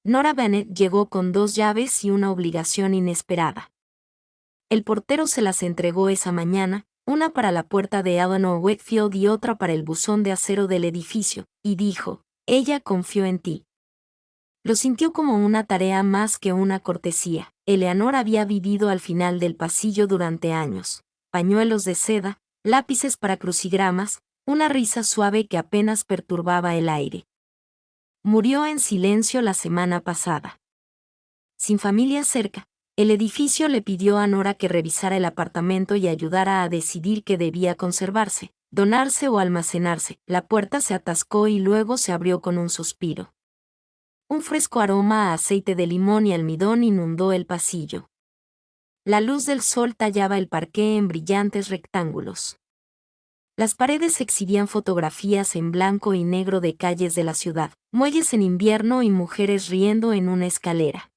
Nora Bennett llegó con 2 llaves y una obligación inesperada. El portero se las entregó esa mañana, una para la puerta de Eleanor Whitfield y otra para el buzón de acero del edificio, y dijo: «Ella confió en ti». Lo sintió como una tarea más que una cortesía. Eleanor había vivido al final del pasillo durante años. Pañuelos de seda, lápices para crucigramas, una risa suave que apenas perturbaba el aire. Murió en silencio la semana pasada. Sin familia cerca, el edificio le pidió a Nora que revisara el apartamento y ayudara a decidir qué debía conservarse, donarse o almacenarse. La puerta se atascó y luego se abrió con un suspiro. Un fresco aroma a aceite de limón y almidón inundó el pasillo. La luz del sol tallaba el parqué en brillantes rectángulos. Las paredes exhibían fotografías en blanco y negro de calles de la ciudad, muelles en invierno y mujeres riendo en una escalera.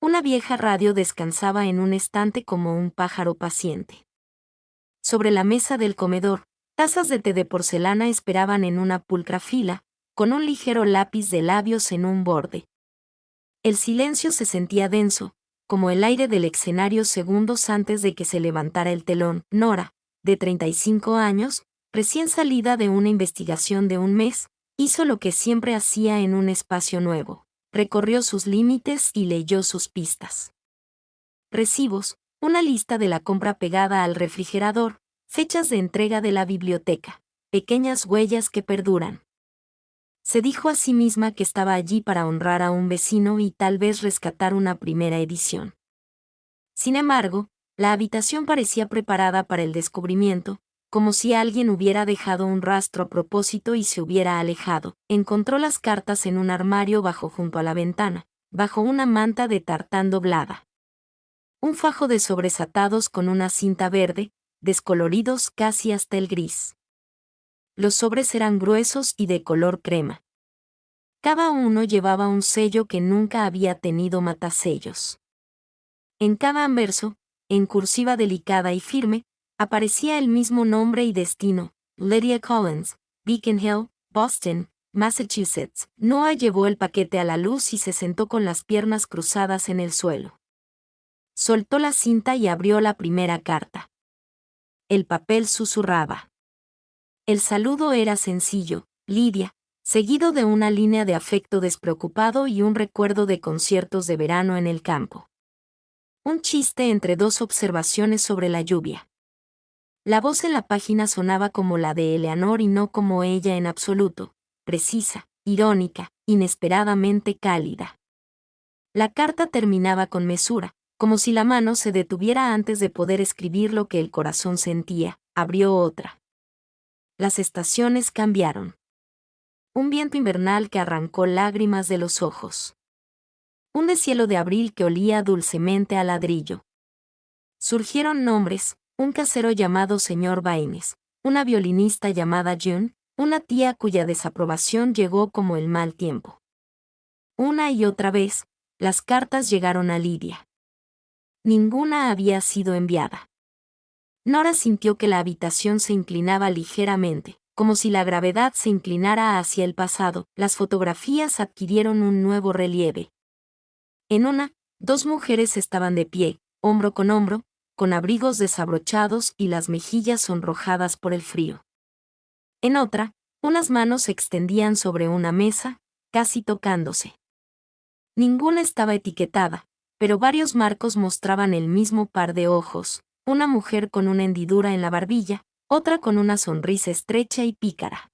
Una vieja radio descansaba en un estante como un pájaro paciente. Sobre la mesa del comedor, tazas de té de porcelana esperaban en una pulcra fila, con un ligero lápiz de labios en un borde. El silencio se sentía denso, como el aire del escenario segundos antes de que se levantara el telón. Nora, de 35 años, recién salida de una investigación de un mes, hizo lo que siempre hacía en un espacio nuevo. Recorrió sus límites y leyó sus pistas. Recibos, una lista de la compra pegada al refrigerador, fechas de entrega de la biblioteca, pequeñas huellas que perduran. Se dijo a sí misma que estaba allí para honrar a un vecino y tal vez rescatar una primera edición. Sin embargo, la habitación parecía preparada para el descubrimiento, como si alguien hubiera dejado un rastro a propósito y se hubiera alejado. Encontró las cartas en un armario junto a la ventana, bajo una manta de tartán doblada. Un fajo de sobres atados con una cinta verde, descoloridos casi hasta el gris. Los sobres eran gruesos y de color crema. Cada uno llevaba un sello que nunca había tenido matasellos. En cada anverso, en cursiva delicada y firme, aparecía el mismo nombre y destino: Lydia Collins, Beacon Hill, Boston, Massachusetts. Noah llevó el paquete a la luz y se sentó con las piernas cruzadas en el suelo. Soltó la cinta y abrió la primera carta. El papel susurraba. El saludo era sencillo: Lydia, seguido de una línea de afecto despreocupado y un recuerdo de conciertos de verano en el campo. Un chiste entre 2 observaciones sobre la lluvia. La voz en la página sonaba como la de Eleanor y no como ella en absoluto, precisa, irónica, inesperadamente cálida. La carta terminaba con mesura, como si la mano se detuviera antes de poder escribir lo que el corazón sentía. Abrió otra. Las estaciones cambiaron. Un viento invernal que arrancó lágrimas de los ojos. Un deshielo de abril que olía dulcemente a ladrillo. Surgieron nombres: un casero llamado señor Baines, una violinista llamada June, una tía cuya desaprobación llegó como el mal tiempo. Una y otra vez, las cartas llegaron a Lydia. Ninguna había sido enviada. Nora sintió que la habitación se inclinaba ligeramente, como si la gravedad se inclinara hacia el pasado. Las fotografías adquirieron un nuevo relieve. En una, 2 mujeres estaban de pie, hombro, con abrigos desabrochados y las mejillas sonrojadas por el frío. En otra, unas manos se extendían sobre una mesa, casi tocándose. Ninguna estaba etiquetada, pero varios marcos mostraban el mismo par de ojos: una mujer con una hendidura en la barbilla, otra con una sonrisa estrecha y pícara.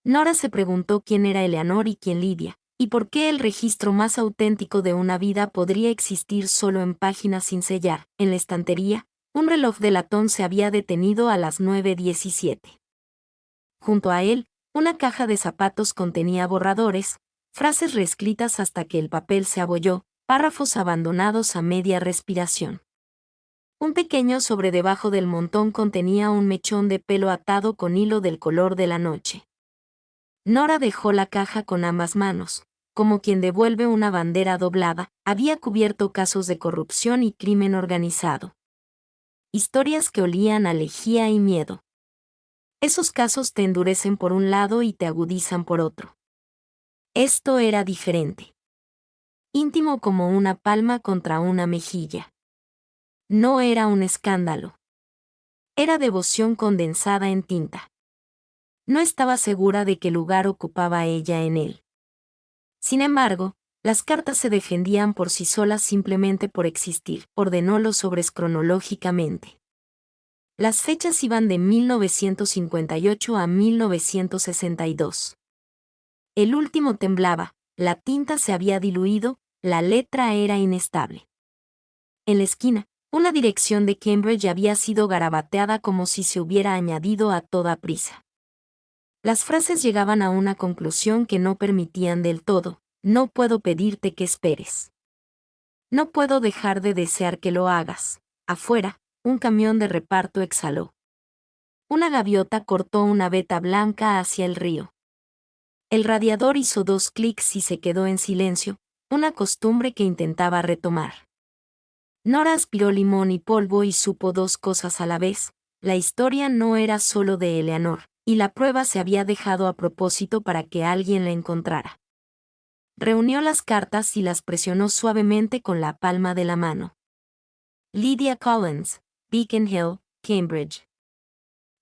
Nora se preguntó quién era Eleanor y quién Lydia, y por qué el registro más auténtico de una vida podría existir solo en páginas sin sellar. En la estantería, un reloj de latón se había detenido a las 9:17. Junto a él, una caja de zapatos contenía borradores, frases reescritas hasta que el papel se abolló, párrafos abandonados a media respiración. Un pequeño sobre debajo del montón contenía un mechón de pelo atado con hilo del color de la noche. Nora dejó la caja con ambas manos, como quien devuelve una bandera doblada. Había cubierto casos de corrupción y crimen organizado. Historias que olían a lejía y miedo. Esos casos te endurecen por un lado y te agudizan por otro. Esto era diferente. íntimo como una palma contra una mejilla. No era un escándalo. Era devoción condensada en tinta. No estaba segura de qué lugar ocupaba ella en él. Sin embargo, las cartas se defendían por sí solas simplemente por existir, ordenó los sobres cronológicamente. Las fechas iban de 1958 a 1962. El último temblaba, la tinta se había diluido, la letra era inestable. En la esquina, una dirección de Cambridge había sido garabateada como si se hubiera añadido a toda prisa. Las frases llegaban a una conclusión que no permitían del todo: no puedo pedirte que esperes. No puedo dejar de desear que lo hagas. Afuera, un camión de reparto exhaló. Una gaviota cortó una veta blanca hacia el río. El radiador hizo 2 clics y se quedó en silencio, una costumbre que intentaba retomar. Nora aspiró limón y polvo y supo 2 cosas a la vez: la historia no era solo de Eleanor, y la prueba se había dejado a propósito para que alguien la encontrara. Reunió las cartas y las presionó suavemente con la palma de la mano. Lydia Collins, Beacon Hill, Cambridge.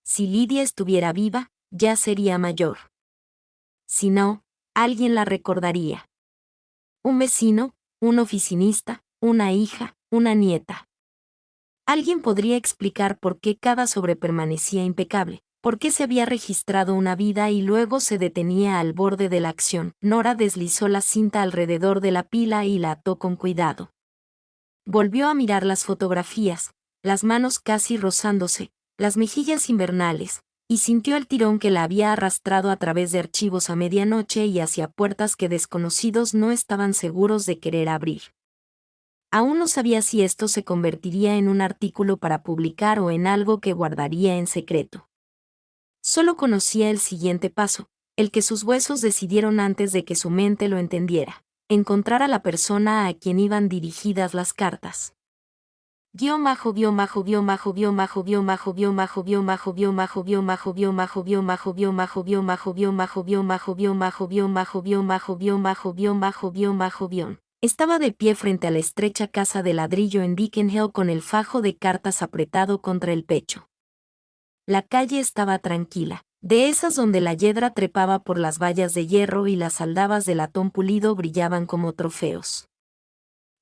Si Lydia estuviera viva, ya sería mayor. Si no, alguien la recordaría. Un vecino, un oficinista, una hija, una nieta. Alguien podría explicar por qué cada sobre permanecía impecable, por qué se había registrado una vida y luego se detenía al borde de la acción. Nora deslizó la cinta alrededor de la pila y la ató con cuidado. Volvió a mirar las fotografías, las manos casi rozándose, las mejillas invernales, y sintió el tirón que la había arrastrado a través de archivos a medianoche y hacia puertas que desconocidos no estaban seguros de querer abrir. Aún no sabía si esto se convertiría en un artículo para publicar o en algo que guardaría en secreto. Solo conocía el siguiente paso, el que sus huesos decidieron antes de que su mente lo entendiera: encontrar a la persona a quien iban dirigidas las cartas. Estaba de pie frente a la estrecha casa de ladrillo en Beacon Hill con el fajo de cartas apretado contra el pecho. La calle estaba tranquila, de esas donde la hiedra trepaba por las vallas de hierro y las aldabas de latón pulido brillaban como trofeos.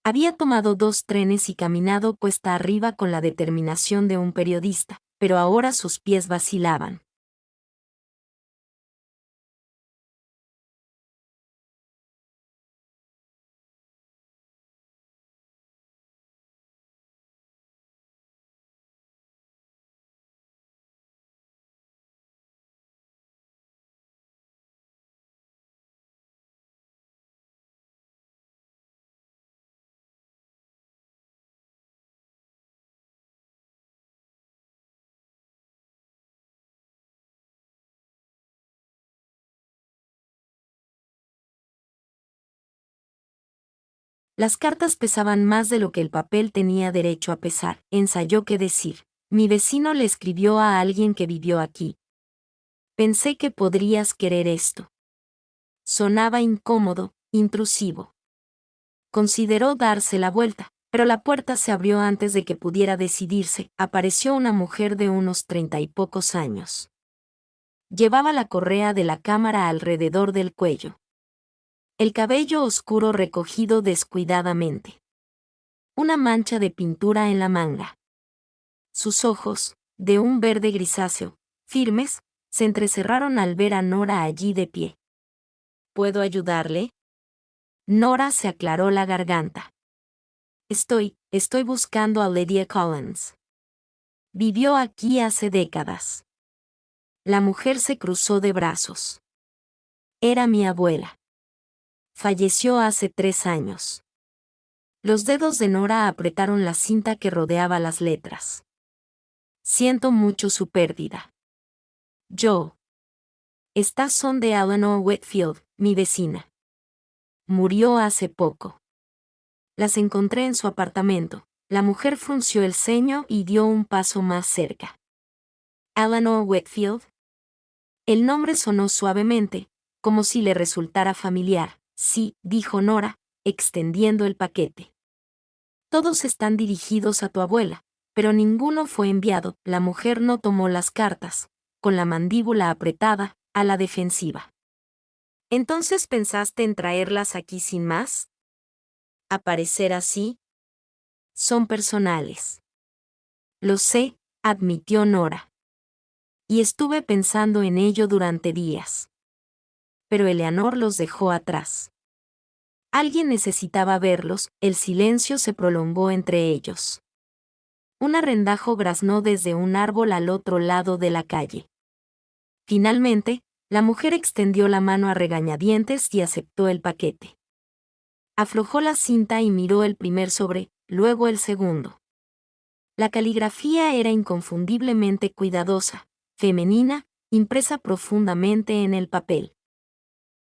Había tomado 2 trenes y caminado cuesta arriba con la determinación de un periodista, pero ahora sus pies vacilaban. Las cartas pesaban más de lo que el papel tenía derecho a pesar. Ensayó qué decir. Mi vecino le escribió a alguien que vivió aquí. Pensé que podrías querer esto. Sonaba incómodo, intrusivo. Consideró darse la vuelta, pero la puerta se abrió antes de que pudiera decidirse. Apareció una mujer de unos 30 y pocos años. Llevaba la correa de la cámara alrededor del cuello. El cabello oscuro recogido descuidadamente. Una mancha de pintura en la manga. Sus ojos, de un verde grisáceo, firmes, se entrecerraron al ver a Nora allí de pie. ¿Puedo ayudarle? Nora se aclaró la garganta. Estoy buscando a Lydia Collins. Vivió aquí hace décadas. La mujer se cruzó de brazos. Era mi abuela. Falleció hace 3 años. Los dedos de Nora apretaron la cinta que rodeaba las letras. Siento mucho su pérdida. Yo. Estas son de Eleanor Whitfield, mi vecina. Murió hace poco. Las encontré en su apartamento. La mujer frunció el ceño y dio un paso más cerca. Eleanor Whitfield. El nombre sonó suavemente, como si le resultara familiar. Sí, dijo Nora, extendiendo el paquete. Todos están dirigidos a tu abuela, pero ninguno fue enviado. La mujer no tomó las cartas, con la mandíbula apretada, a la defensiva. ¿Entonces pensaste en traerlas aquí sin más? ¿Aparecer así? Son personales. Lo sé, admitió Nora. Y estuve pensando en ello durante días. Pero Eleanor los dejó atrás. Alguien necesitaba verlos, el silencio se prolongó entre ellos. Un arrendajo graznó desde un árbol al otro lado de la calle. Finalmente, la mujer extendió la mano a regañadientes y aceptó el paquete. Aflojó la cinta y miró el primer sobre, luego el segundo. La caligrafía era inconfundiblemente cuidadosa, femenina, impresa profundamente en el papel.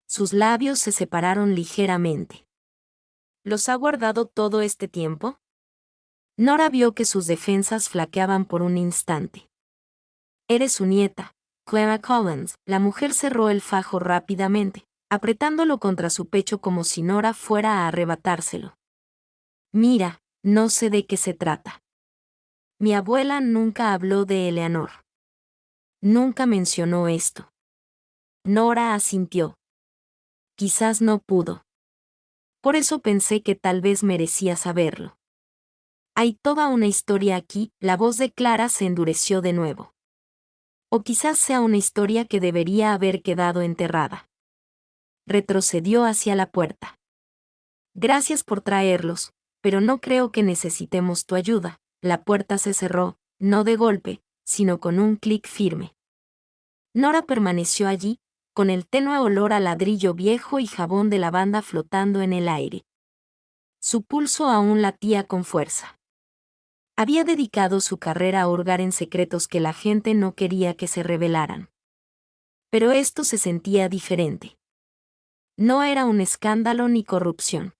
Sus labios se separaron ligeramente. ¿Los ha guardado todo este tiempo? Nora vio que sus defensas flaqueaban por un instante. Eres su nieta, Clara Collins. La mujer cerró el fajo rápidamente, apretándolo contra su pecho como si Nora fuera a arrebatárselo. Mira, no sé de qué se trata. Mi abuela nunca habló de Eleanor. Nunca mencionó esto. Nora asintió. Quizás no pudo. Por eso pensé que tal vez merecía saberlo. Hay toda una historia aquí. La voz de Clara se endureció de nuevo. O quizás sea una historia que debería haber quedado enterrada. Retrocedió hacia la puerta. Gracias por traerlos, pero no creo que necesitemos tu ayuda. La puerta se cerró, no de golpe, sino con un clic firme. Nora permaneció allí, con el tenue olor a ladrillo viejo y jabón de lavanda flotando en el aire. Su pulso aún latía con fuerza. Había dedicado su carrera a hurgar en secretos que la gente no quería que se revelaran. Pero esto se sentía diferente. No era un escándalo ni corrupción.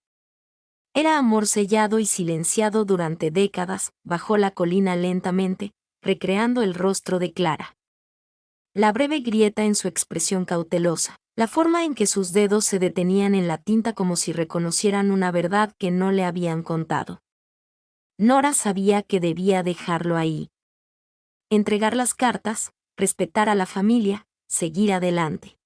Era amor sellado y silenciado durante décadas. Bajó la colina lentamente, recreando el rostro de Clara. La breve grieta en su expresión cautelosa, la forma en que sus dedos se detenían en la tinta como si reconocieran una verdad que no le habían contado. Nora sabía que debía dejarlo ahí. Entregar las cartas, respetar a la familia, seguir adelante.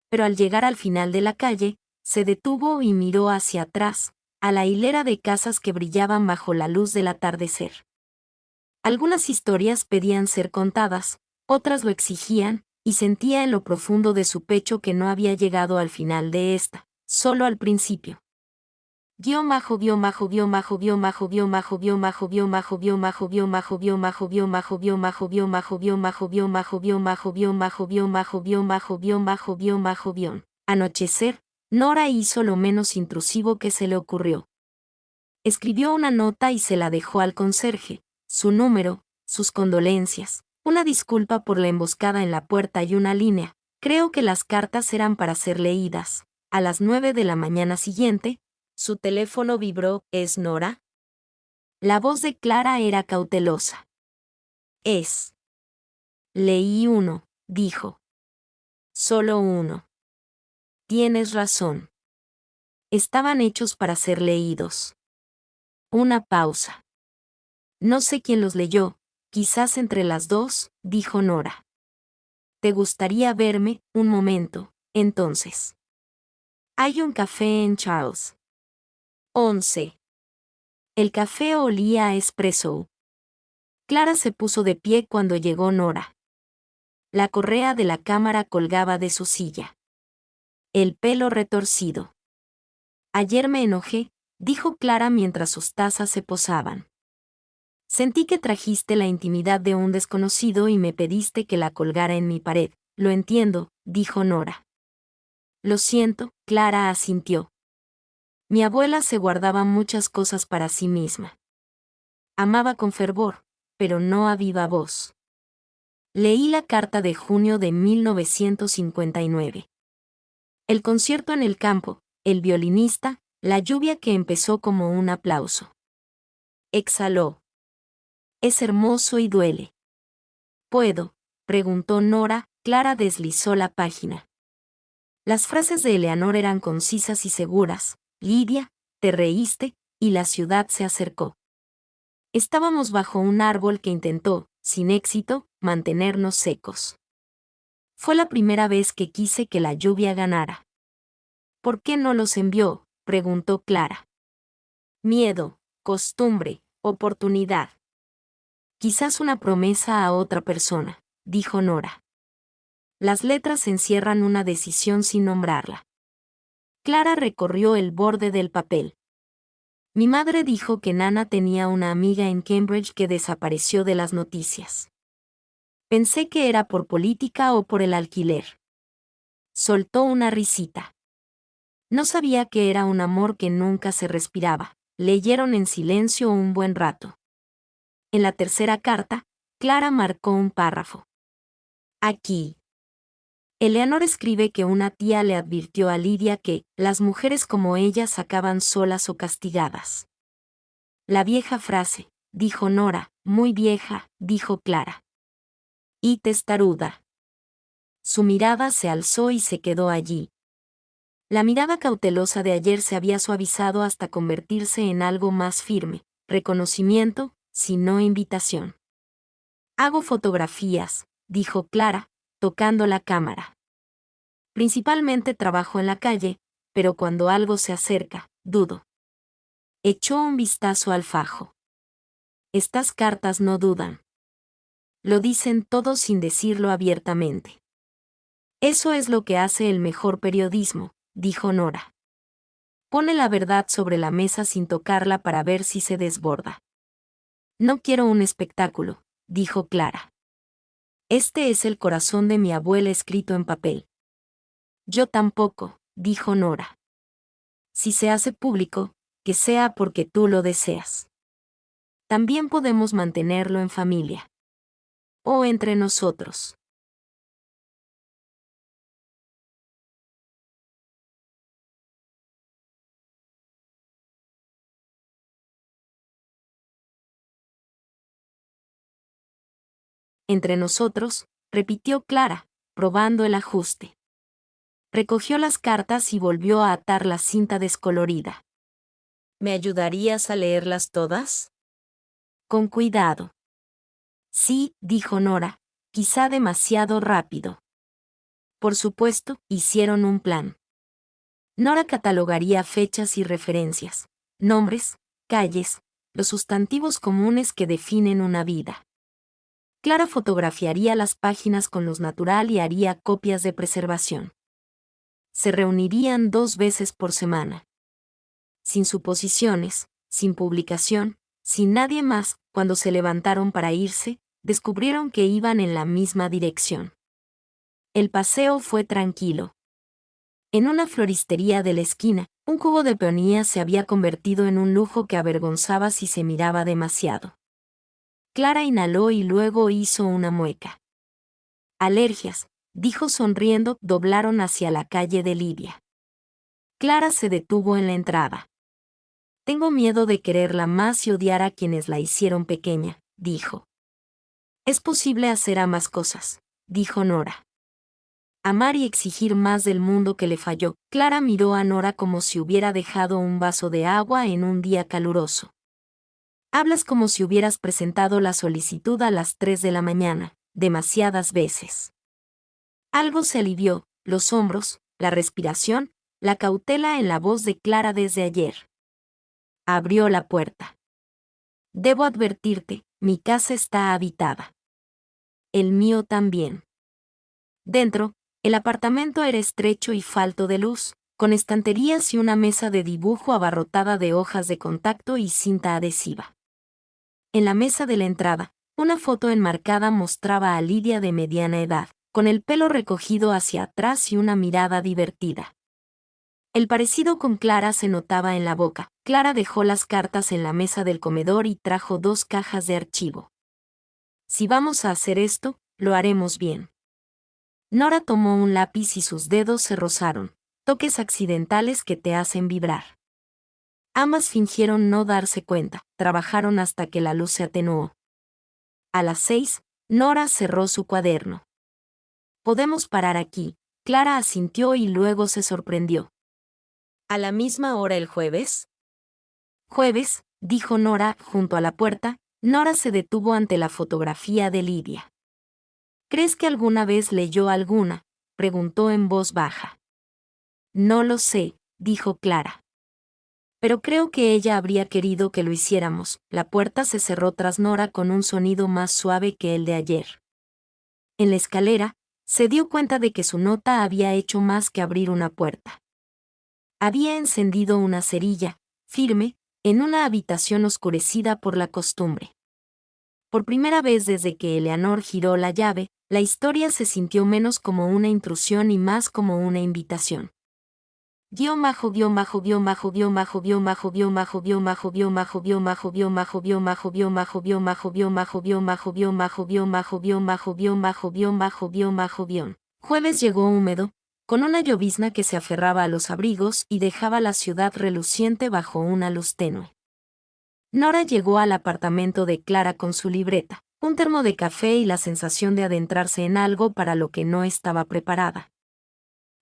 Pero al llegar al final de la calle, se detuvo y miró hacia atrás, a la hilera de casas que brillaban bajo la luz del atardecer. Algunas historias pedían ser contadas, otras lo exigían, y sentía en lo profundo de su pecho que no había llegado al final de esta, solo al principio. Anochecer, Nora hizo lo menos intrusivo que se le ocurrió. Escribió una nota y se la dejó al conserje, su número, sus condolencias, una disculpa por la emboscada en la puerta y una línea. Creo que las cartas eran para ser leídas. A las 9 de la mañana siguiente, su teléfono vibró. ¿Es Nora? La voz de Clara era cautelosa. Es. Leí uno, dijo. Solo uno. Tienes razón. Estaban hechos para ser leídos. Una pausa. No sé quién los leyó, quizás entre las dos, dijo Nora. ¿Te gustaría verme, un momento, entonces? Hay un café en Charles. 11. El café olía a espresso. Clara se puso de pie cuando llegó Nora. La correa de la cámara colgaba de su silla. El pelo retorcido. Ayer me enojé, dijo Clara mientras sus tazas se posaban. Sentí que trajiste la intimidad de un desconocido y me pediste que la colgara en mi pared. Lo entiendo, dijo Nora. Lo siento, Clara asintió. Mi abuela se guardaba muchas cosas para sí misma. Amaba con fervor, pero no a viva voz. Leí la carta de junio de 1959. El concierto en el campo, el violinista, la lluvia que empezó como un aplauso. Exhaló. Es hermoso y duele. ¿Puedo?, preguntó Nora. Clara deslizó la página. Las frases de Eleanor eran concisas y seguras, Lidia, te reíste, y la ciudad se acercó. Estábamos bajo un árbol que intentó, sin éxito, mantenernos secos. Fue la primera vez que quise que la lluvia ganara. ¿Por qué no los envió?, preguntó Clara. Miedo, costumbre, oportunidad. Quizás una promesa a otra persona, dijo Nora. Las letras encierran una decisión sin nombrarla. Clara recorrió el borde del papel. Mi madre dijo que Nana tenía una amiga en Cambridge que desapareció de las noticias. Pensé que era por política o por el alquiler. Soltó una risita. No sabía que era un amor que nunca se respiraba. Leyeron en silencio un buen rato. En la tercera carta, Clara marcó un párrafo. Aquí. Eleanor escribe que una tía le advirtió a Lidia que las mujeres como ellas acaban solas o castigadas. La vieja frase, dijo Nora, muy vieja, dijo Clara. Y testaruda. Su mirada se alzó y se quedó allí. La mirada cautelosa de ayer se había suavizado hasta convertirse en algo más firme, reconocimiento, si no invitación. Hago fotografías, dijo Clara, tocando la cámara. Principalmente trabajo en la calle, pero cuando algo se acerca, dudo. Echó un vistazo al fajo. Estas cartas no dudan. Lo dicen todos sin decirlo abiertamente. Eso es lo que hace el mejor periodismo, dijo Nora. Pone la verdad sobre la mesa sin tocarla para ver si se desborda. No quiero un espectáculo, dijo Clara. Este es el corazón de mi abuela escrito en papel. Yo tampoco, dijo Nora. Si se hace público, que sea porque tú lo deseas. También podemos mantenerlo en familia. O entre nosotros. Entre nosotros, repitió Clara, probando el ajuste. Recogió las cartas y volvió a atar la cinta descolorida. ¿Me ayudarías a leerlas todas? Con cuidado. Sí, dijo Nora, quizá demasiado rápido. Por supuesto, hicieron un plan. Nora catalogaría fechas y referencias, nombres, calles, los sustantivos comunes que definen una vida. Clara fotografiaría las páginas con luz natural y haría copias de preservación. Se reunirían 2 veces por semana. Sin suposiciones, sin publicación, sin nadie más, cuando se levantaron para irse, descubrieron que iban en la misma dirección. El paseo fue tranquilo. En una floristería de la esquina, un cubo de peonías se había convertido en un lujo que avergonzaba si se miraba demasiado. Clara inhaló y luego hizo una mueca. Alergias, dijo sonriendo, doblaron hacia la calle de Lidia. Clara se detuvo en la entrada. Tengo miedo de quererla más y odiar a quienes la hicieron pequeña, dijo. Es posible hacer ambas cosas, dijo Nora. Amar y exigir más del mundo que le falló. Clara miró a Nora como si hubiera dejado un vaso de agua en un día caluroso. Hablas como si hubieras presentado la solicitud a las 3 de la mañana, demasiadas veces. Algo se alivió, los hombros, la respiración, la cautela en la voz de Clara desde ayer. Abrió la puerta. Debo advertirte, mi casa está habitada. El mío también. Dentro, el apartamento era estrecho y falto de luz, con estanterías y una mesa de dibujo abarrotada de hojas de contacto y cinta adhesiva. En la mesa de la entrada, una foto enmarcada mostraba a Lidia de mediana edad, con el pelo recogido hacia atrás y una mirada divertida. El parecido con Clara se notaba en la boca. Clara dejó las cartas en la mesa del comedor y trajo 2 cajas de archivo. Si vamos a hacer esto, lo haremos bien. Nora tomó un lápiz y sus dedos se rozaron, toques accidentales que te hacen vibrar. Ambas fingieron no darse cuenta, trabajaron hasta que la luz se atenuó. A las 6, Nora cerró su cuaderno. Podemos parar aquí, Clara asintió y luego se sorprendió. ¿A la misma hora el jueves? Jueves, dijo Nora, junto a la puerta. Nora se detuvo ante la fotografía de Lidia. ¿Crees que alguna vez leyó alguna?, preguntó en voz baja. No lo sé, dijo Clara. Pero creo que ella habría querido que lo hiciéramos. La puerta se cerró tras Nora con un sonido más suave que el de ayer. En la escalera, se dio cuenta de que su nota había hecho más que abrir una puerta. Había encendido una cerilla, firme, en una habitación oscurecida por la costumbre. Por primera vez desde que Eleanor giró la llave, la historia se sintió menos como una intrusión y más como una invitación. Jueves llegó húmedo, con una llovizna que se aferraba a los abrigos y dejaba la ciudad reluciente bajo una luz tenue. Nora llegó al apartamento de Clara con su libreta, un termo de café y la sensación de adentrarse en algo para lo que no estaba preparada.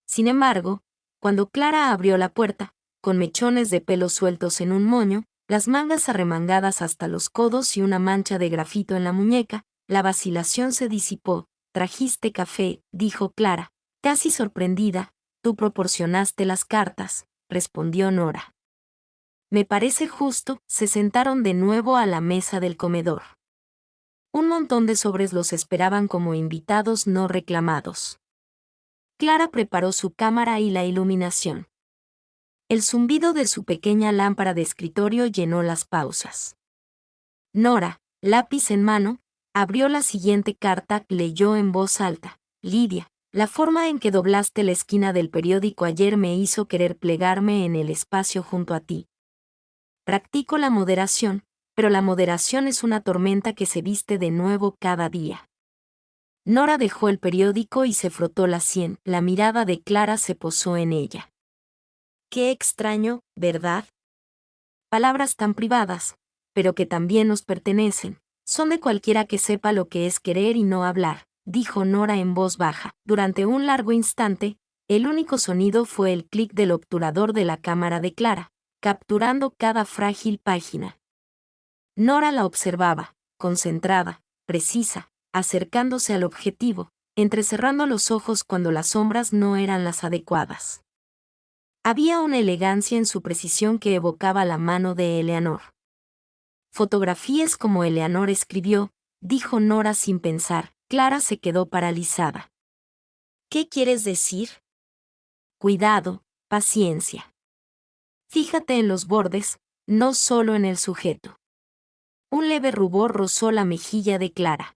Sin embargo, cuando Clara abrió la puerta, con mechones de pelo sueltos en un moño, las mangas arremangadas hasta los codos y una mancha de grafito en la muñeca, la vacilación se disipó. «¿Trajiste café?», dijo Clara, casi sorprendida. «Tú proporcionaste las cartas», respondió Nora. «Me parece justo». Se sentaron de nuevo a la mesa del comedor. Un montón de sobres los esperaban como invitados no reclamados. Clara preparó su cámara y la iluminación. El zumbido de su pequeña lámpara de escritorio llenó las pausas. Nora, lápiz en mano, abrió la siguiente carta. Leyó en voz alta. «Lidia, la forma en que doblaste la esquina del periódico ayer me hizo querer plegarme en el espacio junto a ti. Practico la moderación, pero la moderación es una tormenta que se viste de nuevo cada día». Nora dejó el periódico y se frotó la sien. La mirada de Clara se posó en ella. «Qué extraño, ¿verdad? Palabras tan privadas, pero que también nos pertenecen, son de cualquiera que sepa lo que es querer y no hablar», dijo Nora en voz baja. Durante un largo instante, el único sonido fue el clic del obturador de la cámara de Clara, capturando cada frágil página. Nora la observaba, concentrada, precisa, acercándose al objetivo, entrecerrando los ojos cuando las sombras no eran las adecuadas. Había una elegancia en su precisión que evocaba la mano de Eleanor. «Fotografías como Eleanor escribió», dijo Nora sin pensar. Clara se quedó paralizada. «¿Qué quieres decir?» «Cuidado, paciencia. Fíjate en los bordes, no solo en el sujeto». Un leve rubor rozó la mejilla de Clara.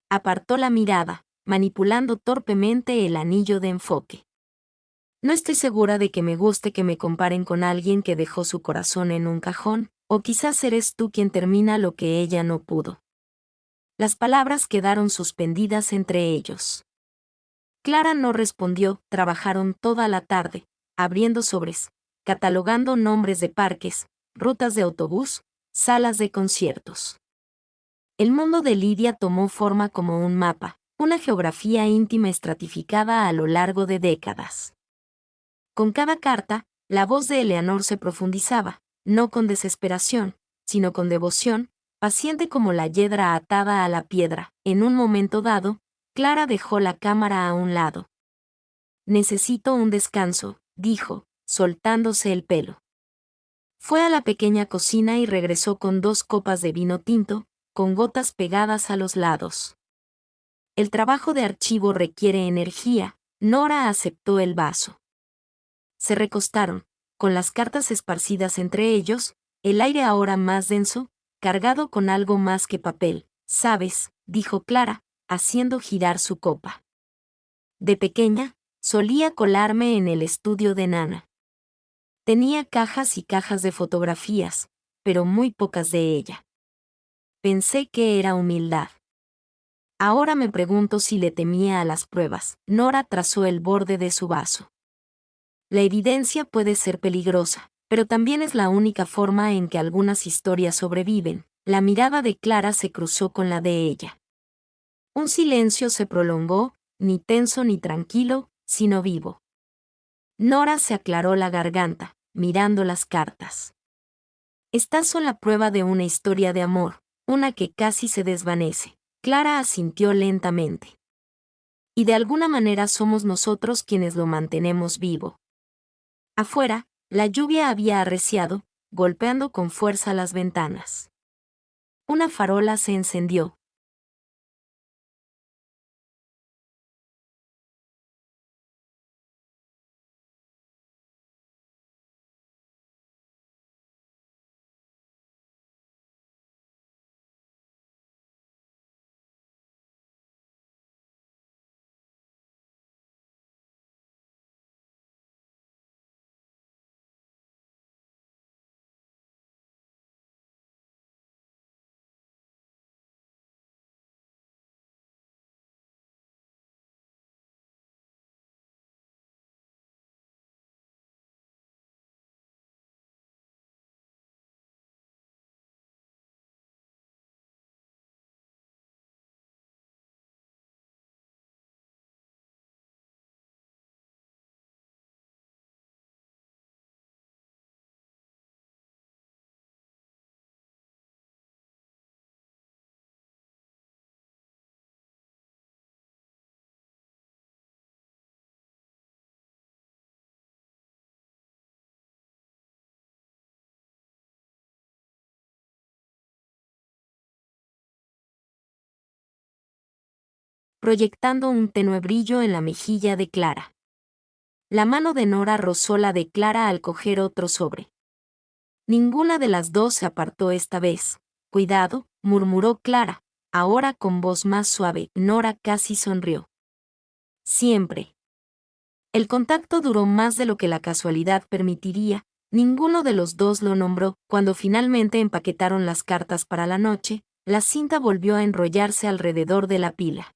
Apartó la mirada, manipulando torpemente el anillo de enfoque. «No estoy segura de que me guste que me comparen con alguien que dejó su corazón en un cajón, o quizás eres tú quien termina lo que ella no pudo». Las palabras quedaron suspendidas entre ellos. Clara no respondió. Trabajaron toda la tarde, abriendo sobres, catalogando nombres de parques, rutas de autobús, salas de conciertos. El mundo de Lidia tomó forma como un mapa, una geografía íntima estratificada a lo largo de décadas. Con cada carta, la voz de Eleanor se profundizaba, no con desesperación, sino con devoción, paciente como la hiedra atada a la piedra. En un momento dado, Clara dejó la cámara a un lado. «Necesito un descanso», dijo, soltándose el pelo. Fue a la pequeña cocina y regresó con 2 copas de vino tinto, con gotas pegadas a los lados. «El trabajo de archivo requiere energía». Nora aceptó el vaso. Se recostaron, con las cartas esparcidas entre ellos, el aire ahora más denso, cargado con algo más que papel. «¿Sabes?», dijo Clara, haciendo girar su copa. «De pequeña, solía colarme en el estudio de Nana. Tenía cajas y cajas de fotografías, pero muy pocas de ella. Pensé que era humildad. Ahora me pregunto si le temía a las pruebas». Nora trazó el borde de su vaso. «La evidencia puede ser peligrosa, pero también es la única forma en que algunas historias sobreviven». La mirada de Clara se cruzó con la de ella. Un silencio se prolongó, ni tenso ni tranquilo, sino vivo. Nora se aclaró la garganta, mirando las cartas. Estas son la prueba de una historia de amor, una que casi se desvanece. Clara asintió lentamente. Y de alguna manera somos nosotros quienes lo mantenemos vivo. Afuera, la lluvia había arreciado, golpeando con fuerza las ventanas. Una farola se encendió. Proyectando un tenue brillo en la mejilla de Clara. La mano de Nora rozó la de Clara al coger otro sobre. Ninguna de las dos se apartó esta vez. Cuidado, murmuró Clara, ahora con voz más suave. Nora casi sonrió. Siempre. El contacto duró más de lo que la casualidad permitiría. Ninguno de los dos lo nombró. Cuando finalmente empaquetaron las cartas para la noche, la cinta volvió a enrollarse alrededor de la pila.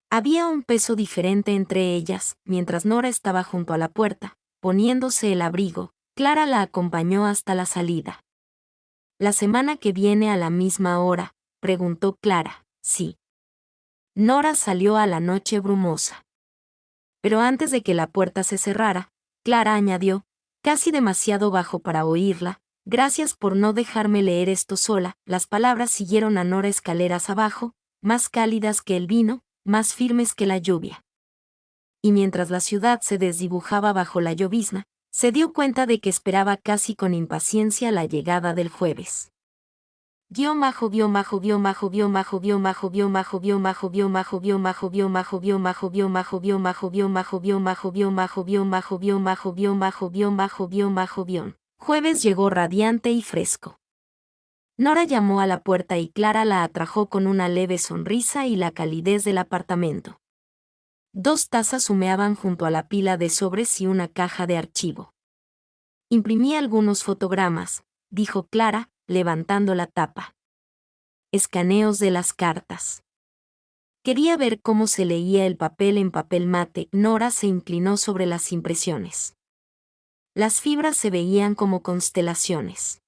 Había un peso diferente entre ellas. Mientras Nora estaba junto a la puerta, poniéndose el abrigo, Clara la acompañó hasta la salida. ¿La semana que viene a la misma hora?, preguntó Clara. Sí. Nora salió a la noche brumosa. Pero antes de que la puerta se cerrara, Clara añadió, casi demasiado bajo para oírla, gracias por no dejarme leer esto sola. Las palabras siguieron a Nora escaleras abajo, más cálidas que el vino, más firmes que la lluvia. Y mientras la ciudad se desdibujaba bajo la llovizna, se dio cuenta de que esperaba casi con impaciencia la llegada del jueves. Jueves llegó radiante y fresco. Nora llamó a la puerta y Clara la atrajo con una leve sonrisa y la calidez del apartamento. 2 tazas humeaban junto a la pila de sobres y una caja de archivo. Imprimí algunos fotogramas, dijo Clara, levantando la tapa. Escaneos de las cartas. Quería ver cómo se leía el papel en papel mate. Nora se inclinó sobre las impresiones. Las fibras se veían como constelaciones.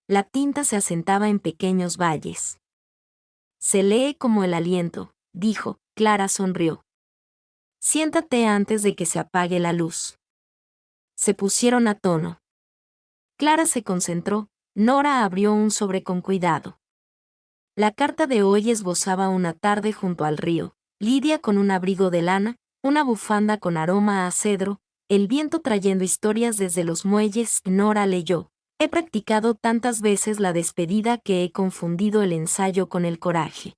La tinta se asentaba en pequeños valles. Se lee como el aliento, dijo. Clara sonrió. Siéntate antes de que se apague la luz. Se pusieron a tono. Clara se concentró. Nora abrió un sobre con cuidado. La carta de hoy esbozaba una tarde junto al río, Lidia con un abrigo de lana, una bufanda con aroma a cedro, el viento trayendo historias desde los muelles. Nora leyó. He practicado tantas veces la despedida que he confundido el ensayo con el coraje.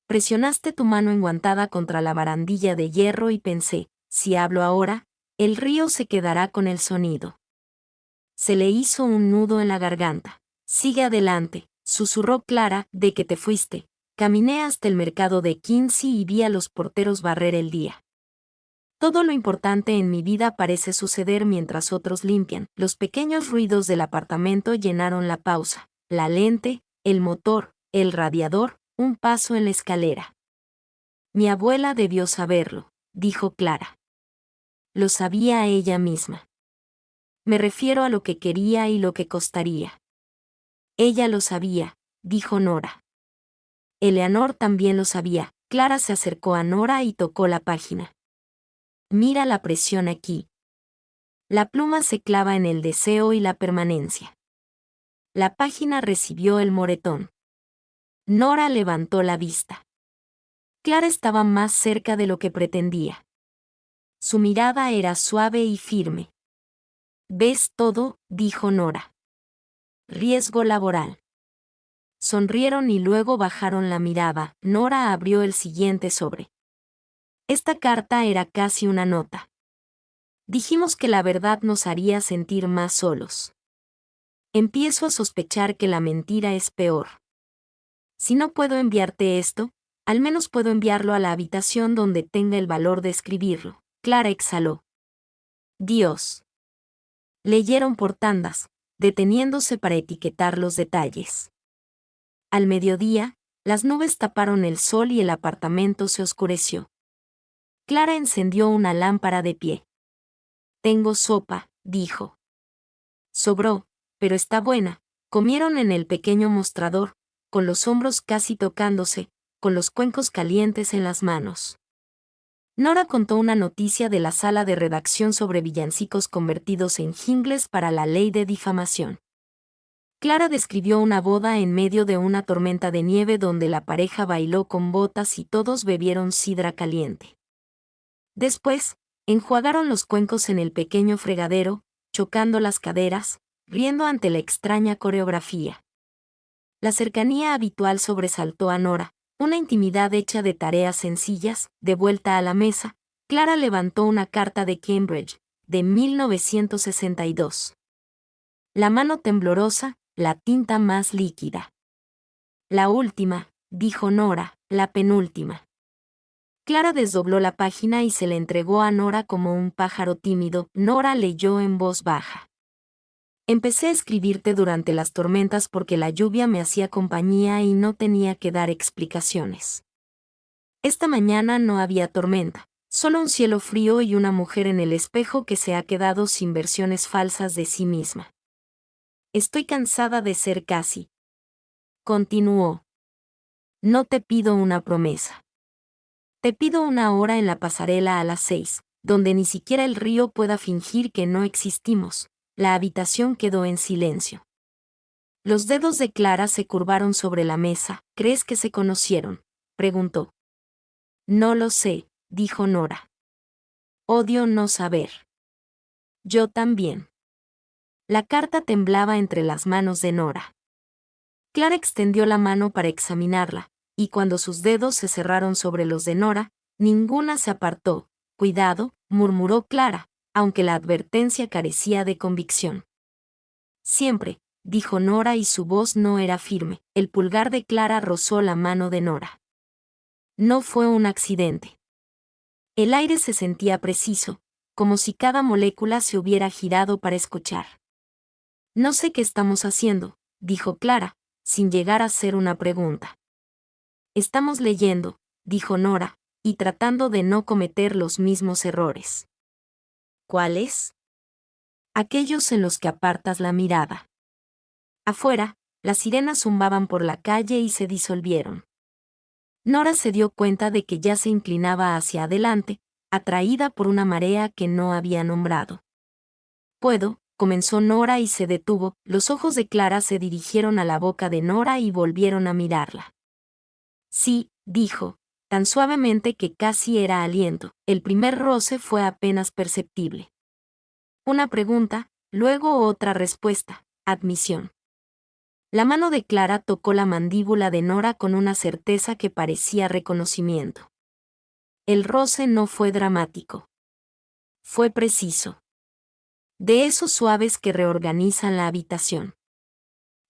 Presionaste tu mano enguantada contra la barandilla de hierro y pensé, si hablo ahora, el río se quedará con el sonido. Se le hizo un nudo en la garganta. Sigue adelante, susurró Clara. De que te fuiste, caminé hasta el mercado de Quincy y vi a los porteros barrer el día. Todo lo importante en mi vida parece suceder mientras otros limpian. Los pequeños ruidos del apartamento llenaron la pausa. La lente, el motor, el radiador, un paso en la escalera. Mi abuela debió saberlo, dijo Clara. Lo sabía ella misma. Me refiero a lo que quería y lo que costaría. Ella lo sabía, dijo Nora. Eleanor también lo sabía. Clara se acercó a Nora y tocó la página. Mira la presión aquí. La pluma se clava en el deseo y la permanencia. La página recibió el moretón. Nora levantó la vista. Clara estaba más cerca de lo que pretendía. Su mirada era suave y firme. «¿Ves todo?», dijo Nora. «Riesgo laboral». Sonrieron y luego bajaron la mirada. Nora abrió el siguiente sobre. Esta carta era casi una nota. Dijimos que la verdad nos haría sentir más solos. Empiezo a sospechar que la mentira es peor. Si no puedo enviarte esto, al menos puedo enviarlo a la habitación donde tenga el valor de escribirlo. Clara exhaló. Dios. Leyeron por tandas, deteniéndose para etiquetar los detalles. Al mediodía, las nubes taparon el sol y el apartamento se oscureció. Clara encendió una lámpara de pie. «Tengo sopa», dijo. «Sobró, pero está buena». Comieron en el pequeño mostrador, con los hombros casi tocándose, con los cuencos calientes en las manos. Nora contó una noticia de la sala de redacción sobre villancicos convertidos en jingles para la ley de difamación. Clara describió una boda en medio de una tormenta de nieve donde la pareja bailó con botas y todos bebieron sidra caliente. Después, enjuagaron los cuencos en el pequeño fregadero, chocando las caderas, riendo ante la extraña coreografía. La cercanía habitual sobresaltó a Nora, una intimidad hecha de tareas sencillas. De vuelta a la mesa, Clara levantó una carta de Cambridge, de 1962. La mano temblorosa, la tinta más líquida. «La última», dijo Nora, «la penúltima». Clara desdobló la página y se la entregó a Nora como un pájaro tímido. Nora leyó en voz baja. «Empecé a escribirte durante las tormentas porque la lluvia me hacía compañía y no tenía que dar explicaciones. Esta mañana no había tormenta, solo un cielo frío y una mujer en el espejo que se ha quedado sin versiones falsas de sí misma. Estoy cansada de ser casi». Continuó. «No te pido una promesa. Te pido una hora en la pasarela a las 6, donde ni siquiera el río pueda fingir que no existimos». La habitación quedó en silencio. Los dedos de Clara se curvaron sobre la mesa. «¿Crees que se conocieron?», preguntó. «No lo sé», dijo Nora. «Odio no saber». «Yo también». La carta temblaba entre las manos de Nora. Clara extendió la mano para examinarla, y cuando sus dedos se cerraron sobre los de Nora, ninguna se apartó. «Cuidado», murmuró Clara, aunque la advertencia carecía de convicción. «Siempre», dijo Nora y su voz no era firme. El pulgar de Clara rozó la mano de Nora. No fue un accidente. El aire se sentía preciso, como si cada molécula se hubiera girado para escuchar. «No sé qué estamos haciendo», dijo Clara, sin llegar a hacer una pregunta. «Estamos leyendo», dijo Nora, y tratando de no cometer los mismos errores. «¿Cuáles?». «Aquellos en los que apartas la mirada». Afuera, las sirenas zumbaban por la calle y se disolvieron. Nora se dio cuenta de que ya se inclinaba hacia adelante, atraída por una marea que no había nombrado. «Puedo», comenzó Nora y se detuvo. Los ojos de Clara se dirigieron a la boca de Nora y volvieron a mirarla. «Sí», dijo, tan suavemente que casi era aliento. El primer roce fue apenas perceptible. Una pregunta, luego otra respuesta, admisión. La mano de Clara tocó la mandíbula de Nora con una certeza que parecía reconocimiento. El roce no fue dramático. Fue preciso. De esos suaves que reorganizan la habitación.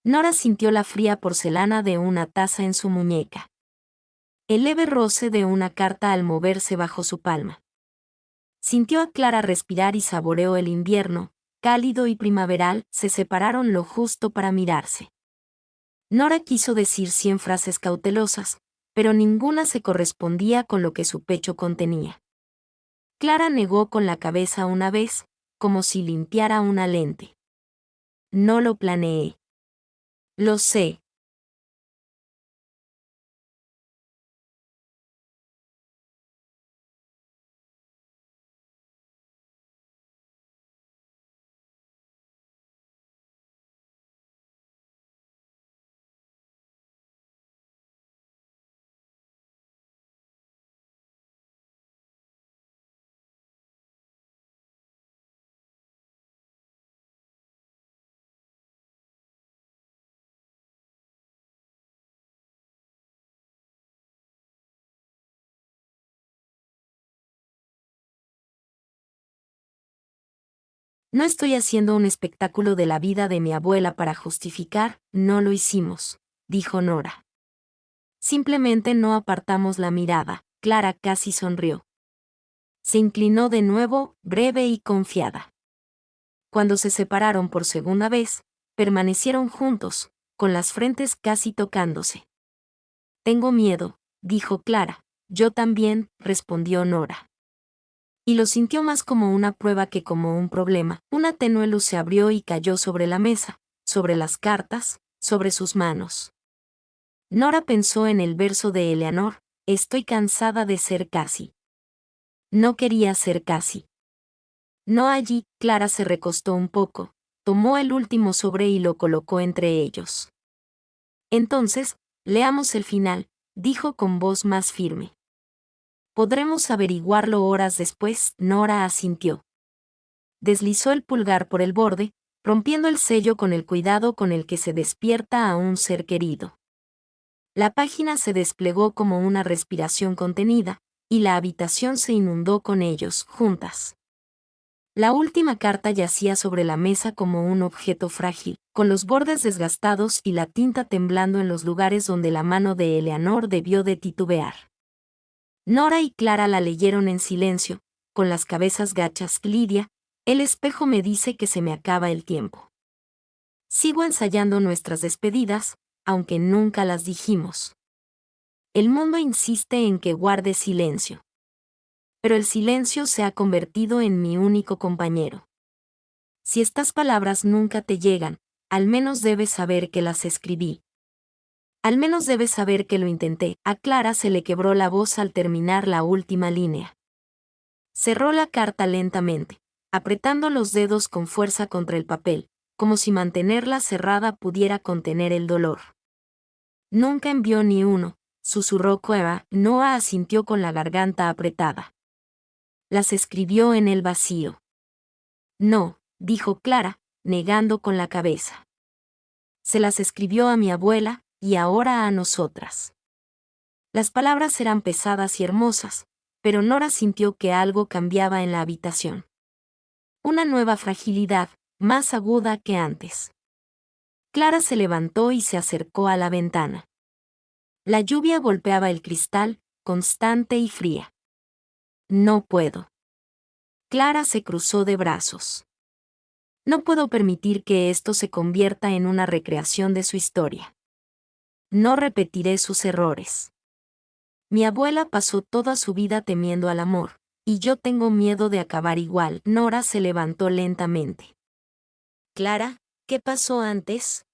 Nora sintió la fría porcelana de una taza en su muñeca. El leve roce de una carta al moverse bajo su palma. Sintió a Clara respirar y saboreó el invierno, cálido y primaveral. Se separaron lo justo para mirarse. Nora quiso decir 100 frases cautelosas, pero ninguna se correspondía con lo que su pecho contenía. Clara negó con la cabeza una vez, como si limpiara una lente. «No lo planeé». «Lo sé». No estoy haciendo un espectáculo de la vida de mi abuela para justificar, no lo hicimos, dijo Nora. Simplemente no apartamos la mirada. Clara casi sonrió. Se inclinó de nuevo, breve y confiada. Cuando se separaron por segunda vez, permanecieron juntos, con las frentes casi tocándose. Tengo miedo, dijo Clara. Yo también, respondió Nora. Y lo sintió más como una prueba que como un problema. Una tenue luz se abrió y cayó sobre la mesa, sobre las cartas, sobre sus manos. Nora pensó en el verso de Eleanor: estoy cansada de ser casi. No quería ser casi. No allí. Clara se recostó un poco, tomó el último sobre y lo colocó entre ellos. Entonces, leamos el final, dijo con voz más firme. Podremos averiguarlo horas después. Nora asintió. Deslizó el pulgar por el borde, rompiendo el sello con el cuidado con el que se despierta a un ser querido. La página se desplegó como una respiración contenida, y la habitación se inundó con ellos, juntas. La última carta yacía sobre la mesa como un objeto frágil, con los bordes desgastados y la tinta temblando en los lugares donde la mano de Eleanor debió de titubear. Nora y Clara la leyeron en silencio, con las cabezas gachas. Lidia, el espejo me dice que se me acaba el tiempo. Sigo ensayando nuestras despedidas, aunque nunca las dijimos. El mundo insiste en que guarde silencio. Pero el silencio se ha convertido en mi único compañero. Si estas palabras nunca te llegan, al menos debes saber que las escribí. Al menos debes saber que lo intenté. A Clara se le quebró la voz al terminar la última línea. Cerró la carta lentamente, apretando los dedos con fuerza contra el papel, como si mantenerla cerrada pudiera contener el dolor. Nunca envió ni uno, susurró Cueva. Noah asintió con la garganta apretada. Las escribió en el vacío. No, dijo Clara, negando con la cabeza. Se las escribió a mi abuela, y ahora a nosotras. Las palabras eran pesadas y hermosas, pero Nora sintió que algo cambiaba en la habitación. Una nueva fragilidad, más aguda que antes. Clara se levantó y se acercó a la ventana. La lluvia golpeaba el cristal, constante y fría. No puedo. Clara se cruzó de brazos. No puedo permitir que esto se convierta en una recreación de su historia. No repetiré sus errores. Mi abuela pasó toda su vida temiendo al amor, y yo tengo miedo de acabar igual. Nora se levantó lentamente. Clara, ¿qué pasó antes?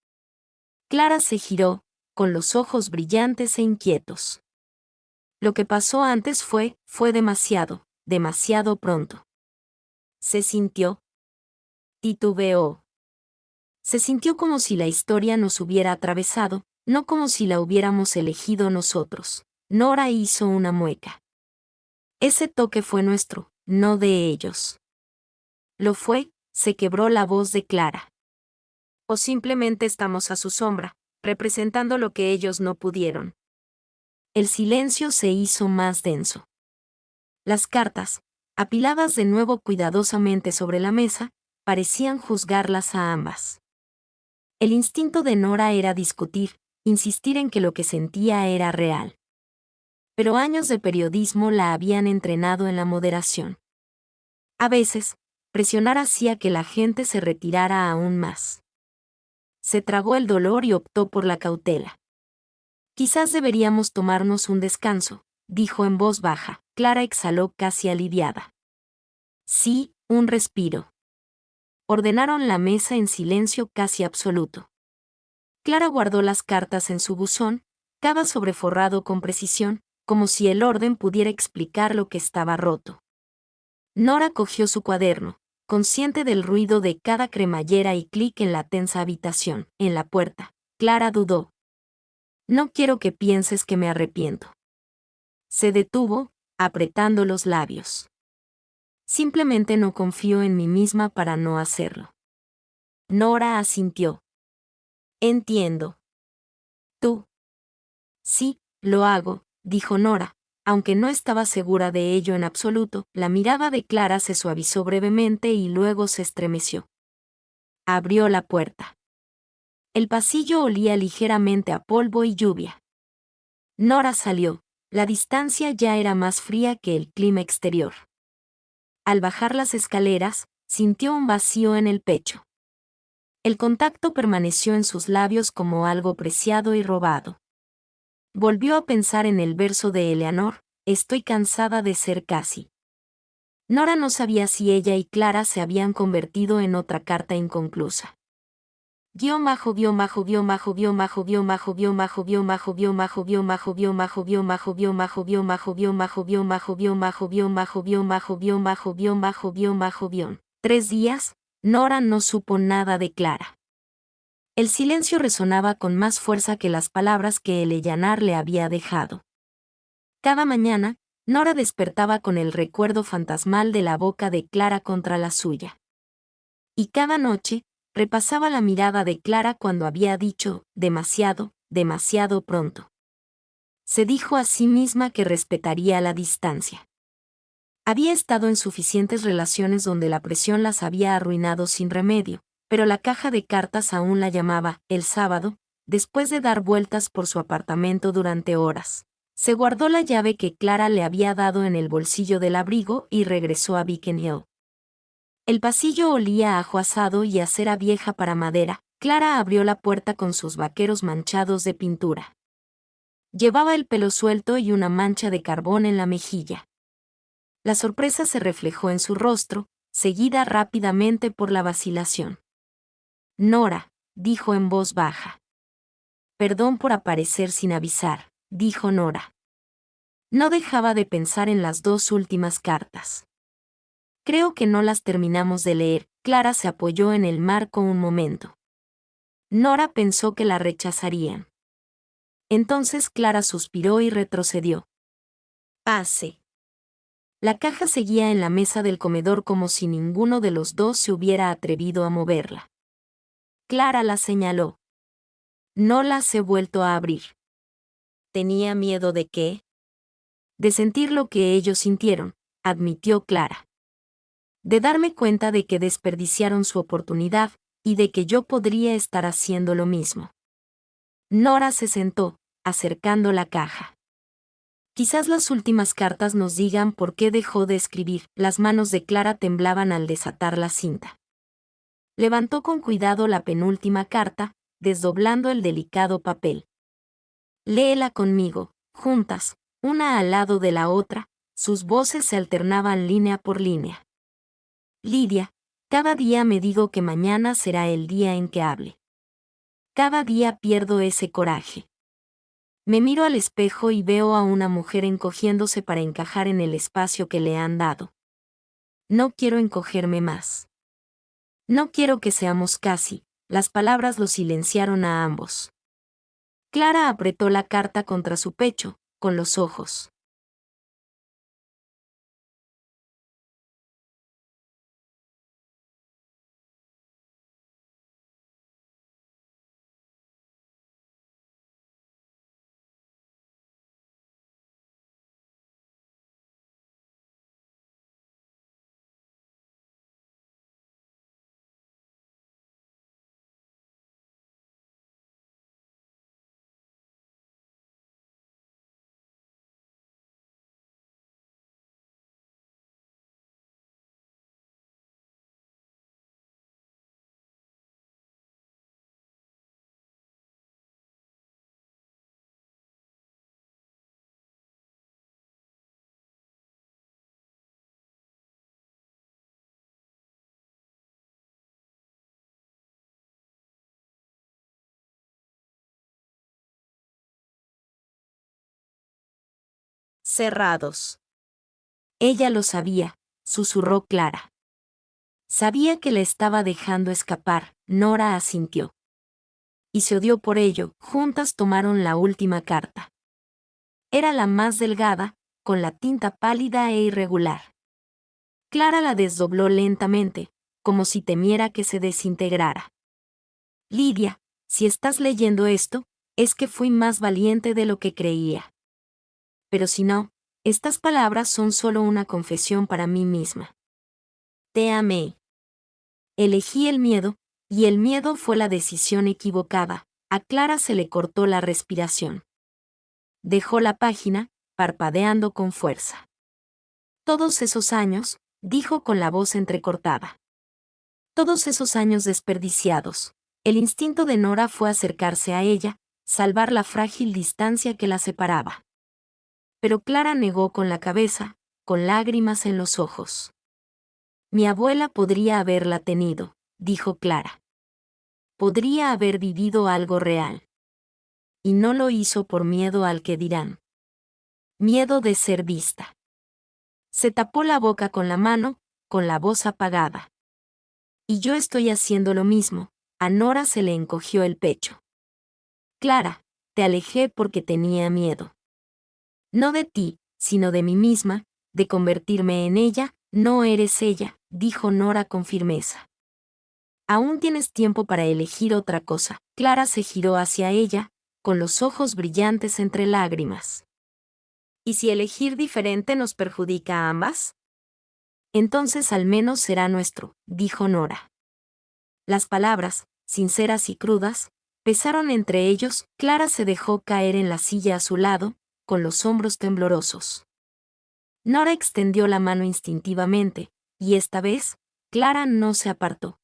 Clara se giró, con los ojos brillantes e inquietos. Lo que pasó antes fue demasiado, demasiado pronto. Se sintió. Titubeó. Se sintió como si la historia nos hubiera atravesado, no como si la hubiéramos elegido nosotros. Nora hizo una mueca. Ese toque fue nuestro, no de ellos. Lo fue, se quebró la voz de Clara. O simplemente estamos a su sombra, representando lo que ellos no pudieron. El silencio se hizo más denso. Las cartas, apiladas de nuevo cuidadosamente sobre la mesa, parecían juzgarlas a ambas. El instinto de Nora era discutir, insistir en que lo que sentía era real. Pero años de periodismo la habían entrenado en la moderación. A veces, presionar hacía que la gente se retirara aún más. Se tragó el dolor y optó por la cautela. Quizás deberíamos tomarnos un descanso, dijo en voz baja. Clara exhaló casi aliviada. Sí, un respiro. Ordenaron la mesa en silencio casi absoluto. Clara guardó las cartas en su buzón, cada sobreforrado con precisión, como si el orden pudiera explicar lo que estaba roto. Nora cogió su cuaderno, consciente del ruido de cada cremallera y clic en la tensa habitación. En la puerta, Clara dudó. No quiero que pienses que me arrepiento. Se detuvo, apretando los labios. Simplemente no confío en mí misma para no hacerlo. Nora asintió. Entiendo. ¿Tú? Sí, lo hago, dijo Nora, Aunque no estaba segura de ello en absoluto, la mirada de Clara se suavizó brevemente y luego se estremeció. Abrió la puerta. El pasillo olía ligeramente a polvo y lluvia. Nora salió. La distancia ya era más fría que el clima exterior. Al bajar las escaleras, sintió un vacío en el pecho. El contacto permaneció en sus labios como algo preciado y robado. Volvió a pensar en el verso de Eleanor: estoy cansada de ser casi. Nora no sabía si ella y Clara se habían convertido en otra carta inconclusa. Tres días, Nora no supo nada de Clara. El silencio resonaba con más fuerza que las palabras que Eleanor le había dejado. Cada mañana, Nora despertaba con el recuerdo fantasmal de la boca de Clara contra la suya. Y cada noche, repasaba la mirada de Clara cuando había dicho, demasiado, demasiado pronto. Se dijo a sí misma que respetaría la distancia. Había estado en suficientes relaciones donde la presión las había arruinado sin remedio, pero la caja de cartas aún la llamaba, el sábado, después de dar vueltas por su apartamento durante horas. Se guardó la llave que Clara le había dado en el bolsillo del abrigo y regresó a Beacon Hill. El pasillo olía a ajo asado y a cera vieja para madera. Clara abrió la puerta con sus vaqueros manchados de pintura. Llevaba el pelo suelto y una mancha de carbón en la mejilla. La sorpresa se reflejó en su rostro, seguida rápidamente por la vacilación. Nora, dijo en voz baja. Perdón por aparecer sin avisar, dijo Nora. No dejaba de pensar en las dos últimas cartas. Creo que no las terminamos de leer. Clara se apoyó en el marco un momento. Nora pensó que la rechazarían. Entonces Clara suspiró y retrocedió. Pase. La caja seguía en la mesa del comedor como si ninguno de los dos se hubiera atrevido a moverla. Clara la señaló. No las he vuelto a abrir. ¿Tenía miedo de qué? De sentir lo que ellos sintieron, admitió Clara. De darme cuenta de que desperdiciaron su oportunidad, y de que yo podría estar haciendo lo mismo. Nora se sentó, acercando la caja. Quizás las últimas cartas nos digan por qué dejó de escribir. Las manos de Clara temblaban al desatar la cinta. Levantó con cuidado la penúltima carta, desdoblando el delicado papel. Léela conmigo, juntas, una al lado de la otra, sus voces se alternaban línea por línea. Lidia, cada día me digo que mañana será el día en que hable. Cada día pierdo ese coraje. Me miro al espejo y veo a una mujer encogiéndose para encajar en el espacio que le han dado. No quiero encogerme más. No quiero que seamos casi. Las palabras lo silenciaron a ambos. Clara apretó la carta contra su pecho, con los ojos. Cerrados. Ella lo sabía, susurró Clara. Sabía que le estaba dejando escapar. Nora asintió. Y se odió por ello. Juntas tomaron la última carta. Era la más delgada, con la tinta pálida e irregular. Clara la desdobló lentamente, como si temiera que se desintegrara. Lidia, si estás leyendo esto, es que fui más valiente de lo que creía. Pero si no, Estas palabras son solo una confesión para mí misma. Te amé. Elegí el miedo, y el miedo fue la decisión equivocada. A Clara se le cortó la respiración. Dejó la página, parpadeando con fuerza. Todos esos años, dijo con la voz entrecortada. Todos esos años desperdiciados. El instinto de Nora fue acercarse a ella, salvar la frágil distancia que la separaba. Pero Clara negó con la cabeza, con lágrimas en los ojos. Mi abuela podría haberla tenido, dijo Clara. Podría haber vivido algo real. Y no lo hizo por miedo al que dirán. Miedo de ser vista. Se tapó la boca con la mano, con la voz apagada. Y yo estoy haciendo lo mismo. A Nora se le encogió el pecho. Clara, te alejé porque tenía miedo. No de ti, sino de mí misma, de convertirme en ella. No eres ella, dijo Nora con firmeza. Aún tienes tiempo para elegir otra cosa. Clara se giró hacia ella, con los ojos brillantes entre lágrimas. ¿Y si elegir diferente nos perjudica a ambas? Entonces al menos será nuestro, dijo Nora. Las palabras, sinceras y crudas, pesaron entre ellos. Clara se dejó caer en la silla a su lado, con los hombros temblorosos. Nora extendió la mano instintivamente, y esta vez, Clara no se apartó.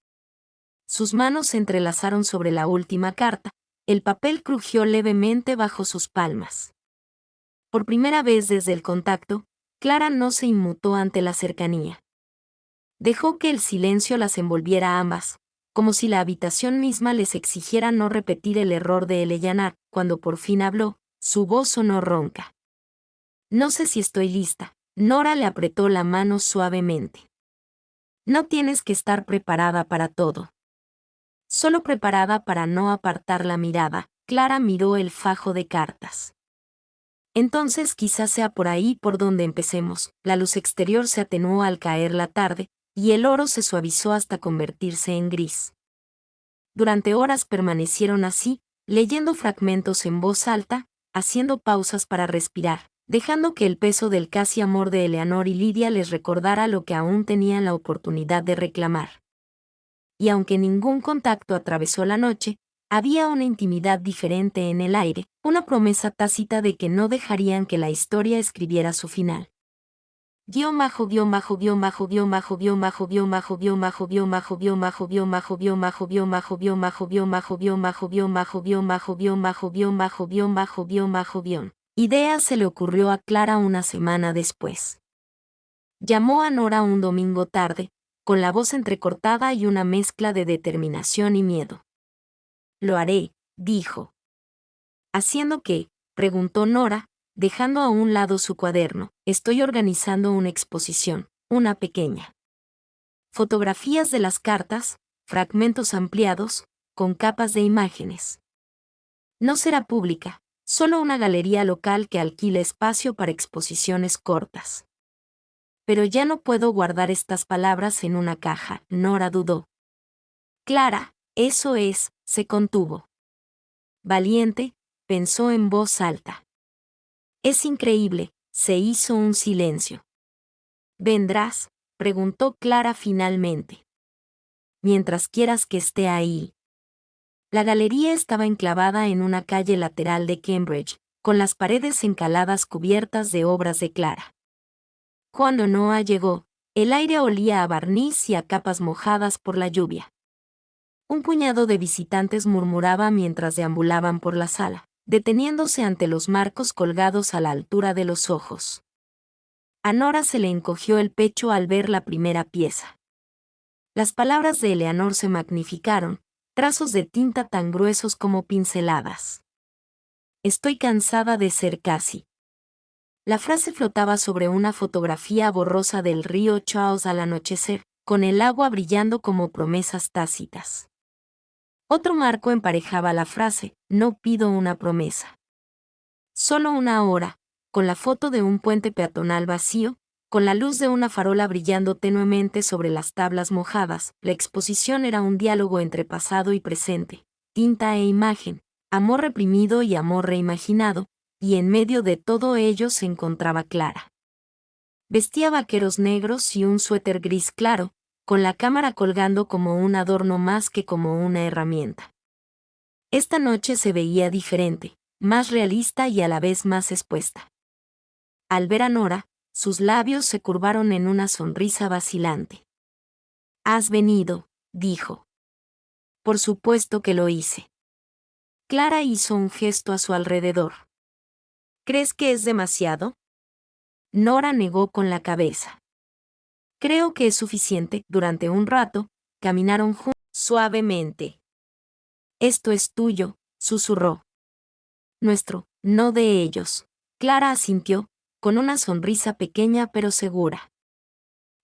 Sus manos se entrelazaron sobre la última carta, el papel crujió levemente bajo sus palmas. Por primera vez desde el contacto, Clara no se inmutó ante la cercanía. Dejó que el silencio las envolviera a ambas, como si la habitación misma les exigiera no repetir el error de Eleanor. Cuando por fin habló, su voz sonó ronca. No sé si estoy lista. Nora le apretó la mano suavemente. No tienes que estar preparada para todo. Solo preparada para no apartar la mirada. Clara miró el fajo de cartas. Entonces quizás sea por ahí por donde empecemos. La luz exterior se atenuó al caer la tarde, y el oro se suavizó hasta convertirse en gris. Durante horas permanecieron así, leyendo fragmentos en voz alta, haciendo pausas para respirar, dejando que el peso del casi amor de Eleanor y Lidia les recordara lo que aún tenían la oportunidad de reclamar. Y aunque ningún contacto atravesó la noche, había una intimidad diferente en el aire, una promesa tácita de que no dejarían que la historia escribiera su final. Idea se le ocurrió a Clara una semana después. Llamó a Nora un domingo tarde, con la voz entrecortada y una mezcla de determinación y miedo. Lo haré, dijo. ¿Haciendo qué?, preguntó Nora, dejando a un lado su cuaderno. Estoy organizando una exposición, una pequeña. Fotografías de las cartas, fragmentos ampliados, con capas de imágenes. No será pública, solo una galería local que alquile espacio para exposiciones cortas. Pero ya no puedo guardar estas palabras en una caja, Nora dudó. Clara, eso es, se contuvo. Valiente, pensó en voz alta. Es increíble, se hizo un silencio. ¿Vendrás?, preguntó Clara finalmente. Mientras quieras que esté ahí. La galería estaba enclavada en una calle lateral de Cambridge, con las paredes encaladas cubiertas de obras de Clara. Cuando Noah llegó, el aire olía a barniz y a capas mojadas por la lluvia. Un puñado de visitantes murmuraba mientras deambulaban por la sala, deteniéndose ante los marcos colgados a la altura de los ojos. A Nora se le encogió el pecho al ver la primera pieza. Las palabras de Eleanor se magnificaron, trazos de tinta tan gruesos como pinceladas. Estoy cansada de ser casi. La frase flotaba sobre una fotografía borrosa del río Charles al anochecer, con el agua brillando como promesas tácitas. Otro marco emparejaba la frase, no pido una promesa. Solo una hora, con la foto de un puente peatonal vacío, con la luz de una farola brillando tenuemente sobre las tablas mojadas. La exposición era un diálogo entre pasado y presente, tinta e imagen, amor reprimido y amor reimaginado, y en medio de todo ello se encontraba Clara. Vestía vaqueros negros y un suéter gris claro, con la cámara colgando como un adorno más que como una herramienta. Esta noche se veía diferente, más realista y a la vez más expuesta. Al ver a Nora, sus labios se curvaron en una sonrisa vacilante. «Has venido», dijo. «Por supuesto que lo hice». Clara hizo un gesto a su alrededor. «¿Crees que es demasiado?» Nora negó con la cabeza. «Creo que es suficiente». Durante un rato, caminaron juntos suavemente. «Esto es tuyo», susurró. «Nuestro, no de ellos». Clara asintió, con una sonrisa pequeña pero segura.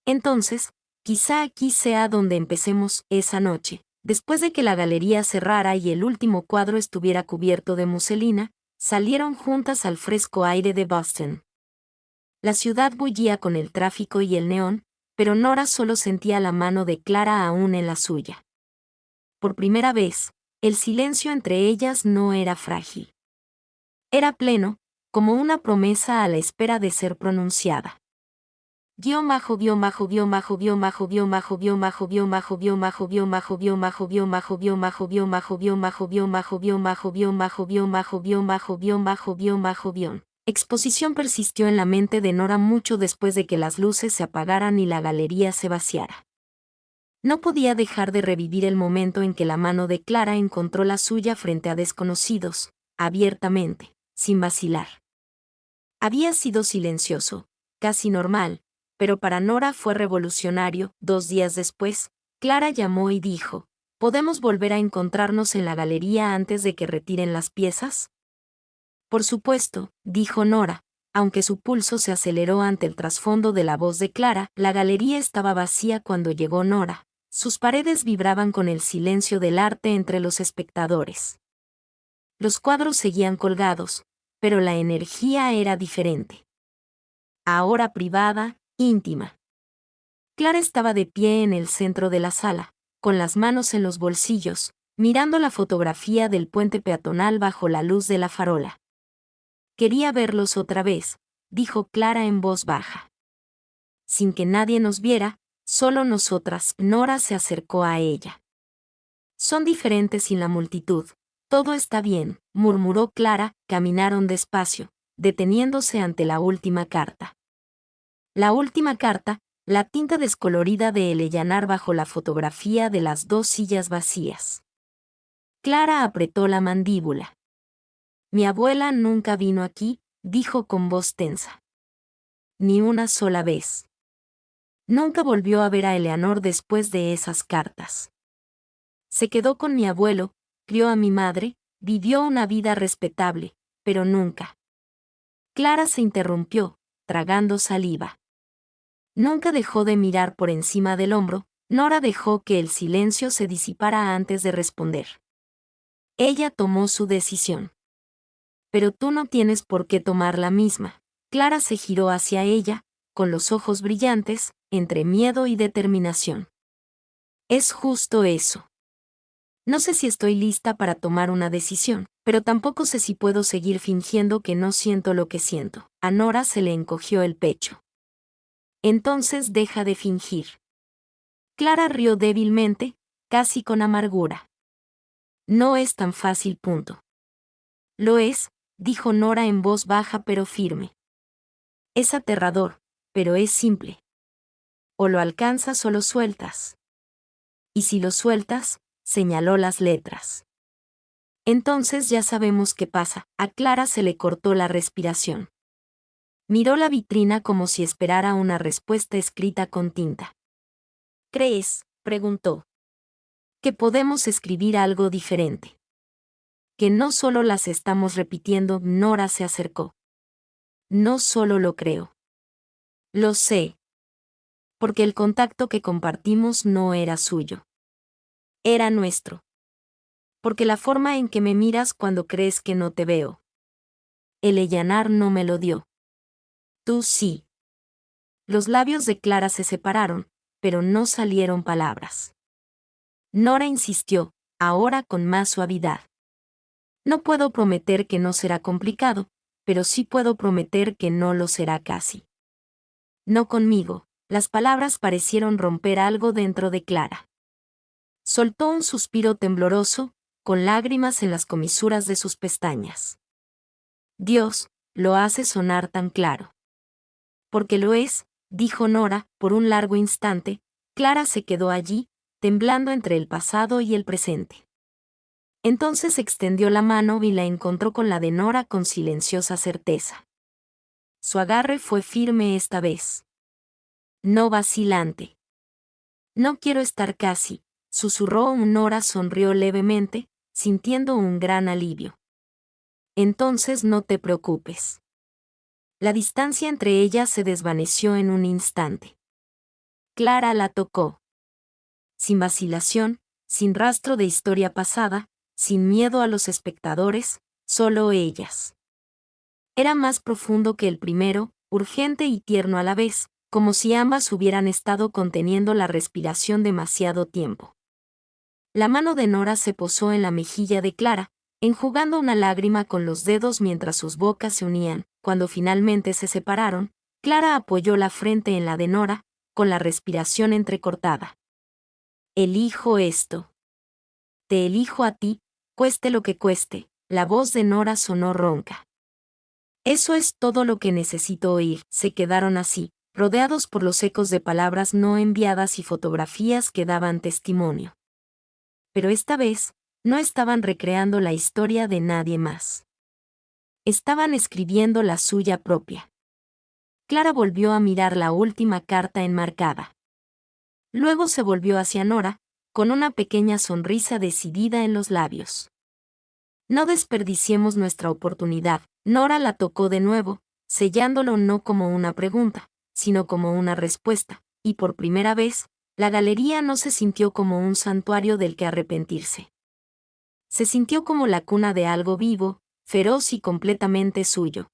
«Entonces, quizá aquí sea donde empecemos». Esa noche, después de que la galería cerrara y el último cuadro estuviera cubierto de muselina, salieron juntas al fresco aire de Boston. La ciudad bullía con el tráfico y el neón, pero Nora solo sentía la mano de Clara aún en la suya. Por primera vez, el silencio entre ellas no era frágil. Era pleno, como una promesa a la espera de ser pronunciada. Exposición persistió en la mente de Nora mucho después de que las luces se apagaran y la galería se vaciara. No podía dejar de revivir el momento en que la mano de Clara encontró la suya frente a desconocidos, abiertamente, sin vacilar. Había sido silencioso, casi normal, pero para Nora fue revolucionario. 2 días después, Clara llamó y dijo: «¿Podemos volver a encontrarnos en la galería antes de que retiren las piezas?» «Por supuesto», dijo Nora, aunque su pulso se aceleró ante el trasfondo de la voz de Clara. La galería estaba vacía cuando llegó Nora. Sus paredes vibraban con el silencio del arte entre los espectadores. Los cuadros seguían colgados, pero la energía era diferente. Ahora privada, íntima. Clara estaba de pie en el centro de la sala, con las manos en los bolsillos, mirando la fotografía del puente peatonal bajo la luz de la farola. «Quería verlos otra vez», dijo Clara en voz baja. Sin que nadie nos viera, solo nosotras. Nora se acercó a ella. «Son diferentes sin la multitud. Todo está bien», murmuró Clara. Caminaron despacio, deteniéndose ante la última carta. La última carta, la tinta descolorida de Eleanor bajo la fotografía de las 2 sillas vacías. Clara apretó la mandíbula. «Mi abuela nunca vino aquí», dijo con voz tensa. «Ni una sola vez. Nunca volvió a ver a Eleanor después de esas cartas. Se quedó con mi abuelo, crió a mi madre, vivió una vida respetable, pero nunca». Clara se interrumpió, tragando saliva. Nunca dejó de mirar por encima del hombro. Nora dejó que el silencio se disipara antes de responder. Ella tomó su decisión. «Pero tú no tienes por qué tomar la misma». Clara se giró hacia ella, con los ojos brillantes, entre miedo y determinación. «Es justo eso. No sé si estoy lista para tomar una decisión, pero tampoco sé si puedo seguir fingiendo que no siento lo que siento». A Nora se le encogió el pecho. «Entonces deja de fingir». Clara rió débilmente, casi con amargura. «No es tan fácil. Lo es», dijo Nora en voz baja pero firme. «Es aterrador, pero es simple. O lo alcanzas o lo sueltas. Y si lo sueltas», señaló las letras. «Entonces ya sabemos qué pasa». A Clara se le cortó la respiración. Miró la vitrina como si esperara una respuesta escrita con tinta. «¿Crees?», preguntó, «que podemos escribir algo diferente? Que no solo las estamos repitiendo». Nora se acercó. «No solo lo creo. Lo sé. Porque el contacto que compartimos no era suyo. Era nuestro. Porque la forma en que me miras cuando crees que no te veo. Eleanor no me lo dio. Tú sí». Los labios de Clara se separaron, pero no salieron palabras. Nora insistió, ahora con más suavidad. «No puedo prometer que no será complicado, pero sí puedo prometer que no lo será casi. No conmigo. Las palabras parecieron romper algo dentro de Clara. Soltó un suspiro tembloroso, con lágrimas en las comisuras de sus pestañas. Dios, lo hace sonar tan claro. Porque lo es, dijo Nora, por un largo instante. Clara se quedó allí, temblando entre el pasado y el presente. Entonces extendió la mano y la encontró con la de Nora con silenciosa certeza. Su agarre fue firme esta vez. No vacilante. No quiero estar casi, susurró. Nora sonrió levemente, sintiendo un gran alivio. Entonces no te preocupes. La distancia entre ellas se desvaneció en un instante. Clara la tocó. Sin vacilación, sin rastro de historia pasada, sin miedo a los espectadores, solo ellas. Era más profundo que el primero, urgente y tierno a la vez, como si ambas hubieran estado conteniendo la respiración demasiado tiempo. La mano de Nora se posó en la mejilla de Clara, enjugando una lágrima con los dedos mientras sus bocas se unían. Cuando finalmente se separaron, Clara apoyó la frente en la de Nora, con la respiración entrecortada. Elijo esto. Te elijo a ti, cueste lo que cueste. La voz de Nora sonó ronca. Eso es todo lo que necesito oír. Se quedaron así, rodeados por los ecos de palabras no enviadas y fotografías que daban testimonio. Pero esta vez, no estaban recreando la historia de nadie más. Estaban escribiendo la suya propia. Clara volvió a mirar la última carta enmarcada. Luego se volvió hacia Nora, con una pequeña sonrisa decidida en los labios. No desperdiciemos nuestra oportunidad. Nora la tocó de nuevo, sellándolo no como una pregunta, sino como una respuesta, y por primera vez, la galería no se sintió como un santuario del que arrepentirse. Se sintió como la cuna de algo vivo, feroz y completamente suyo.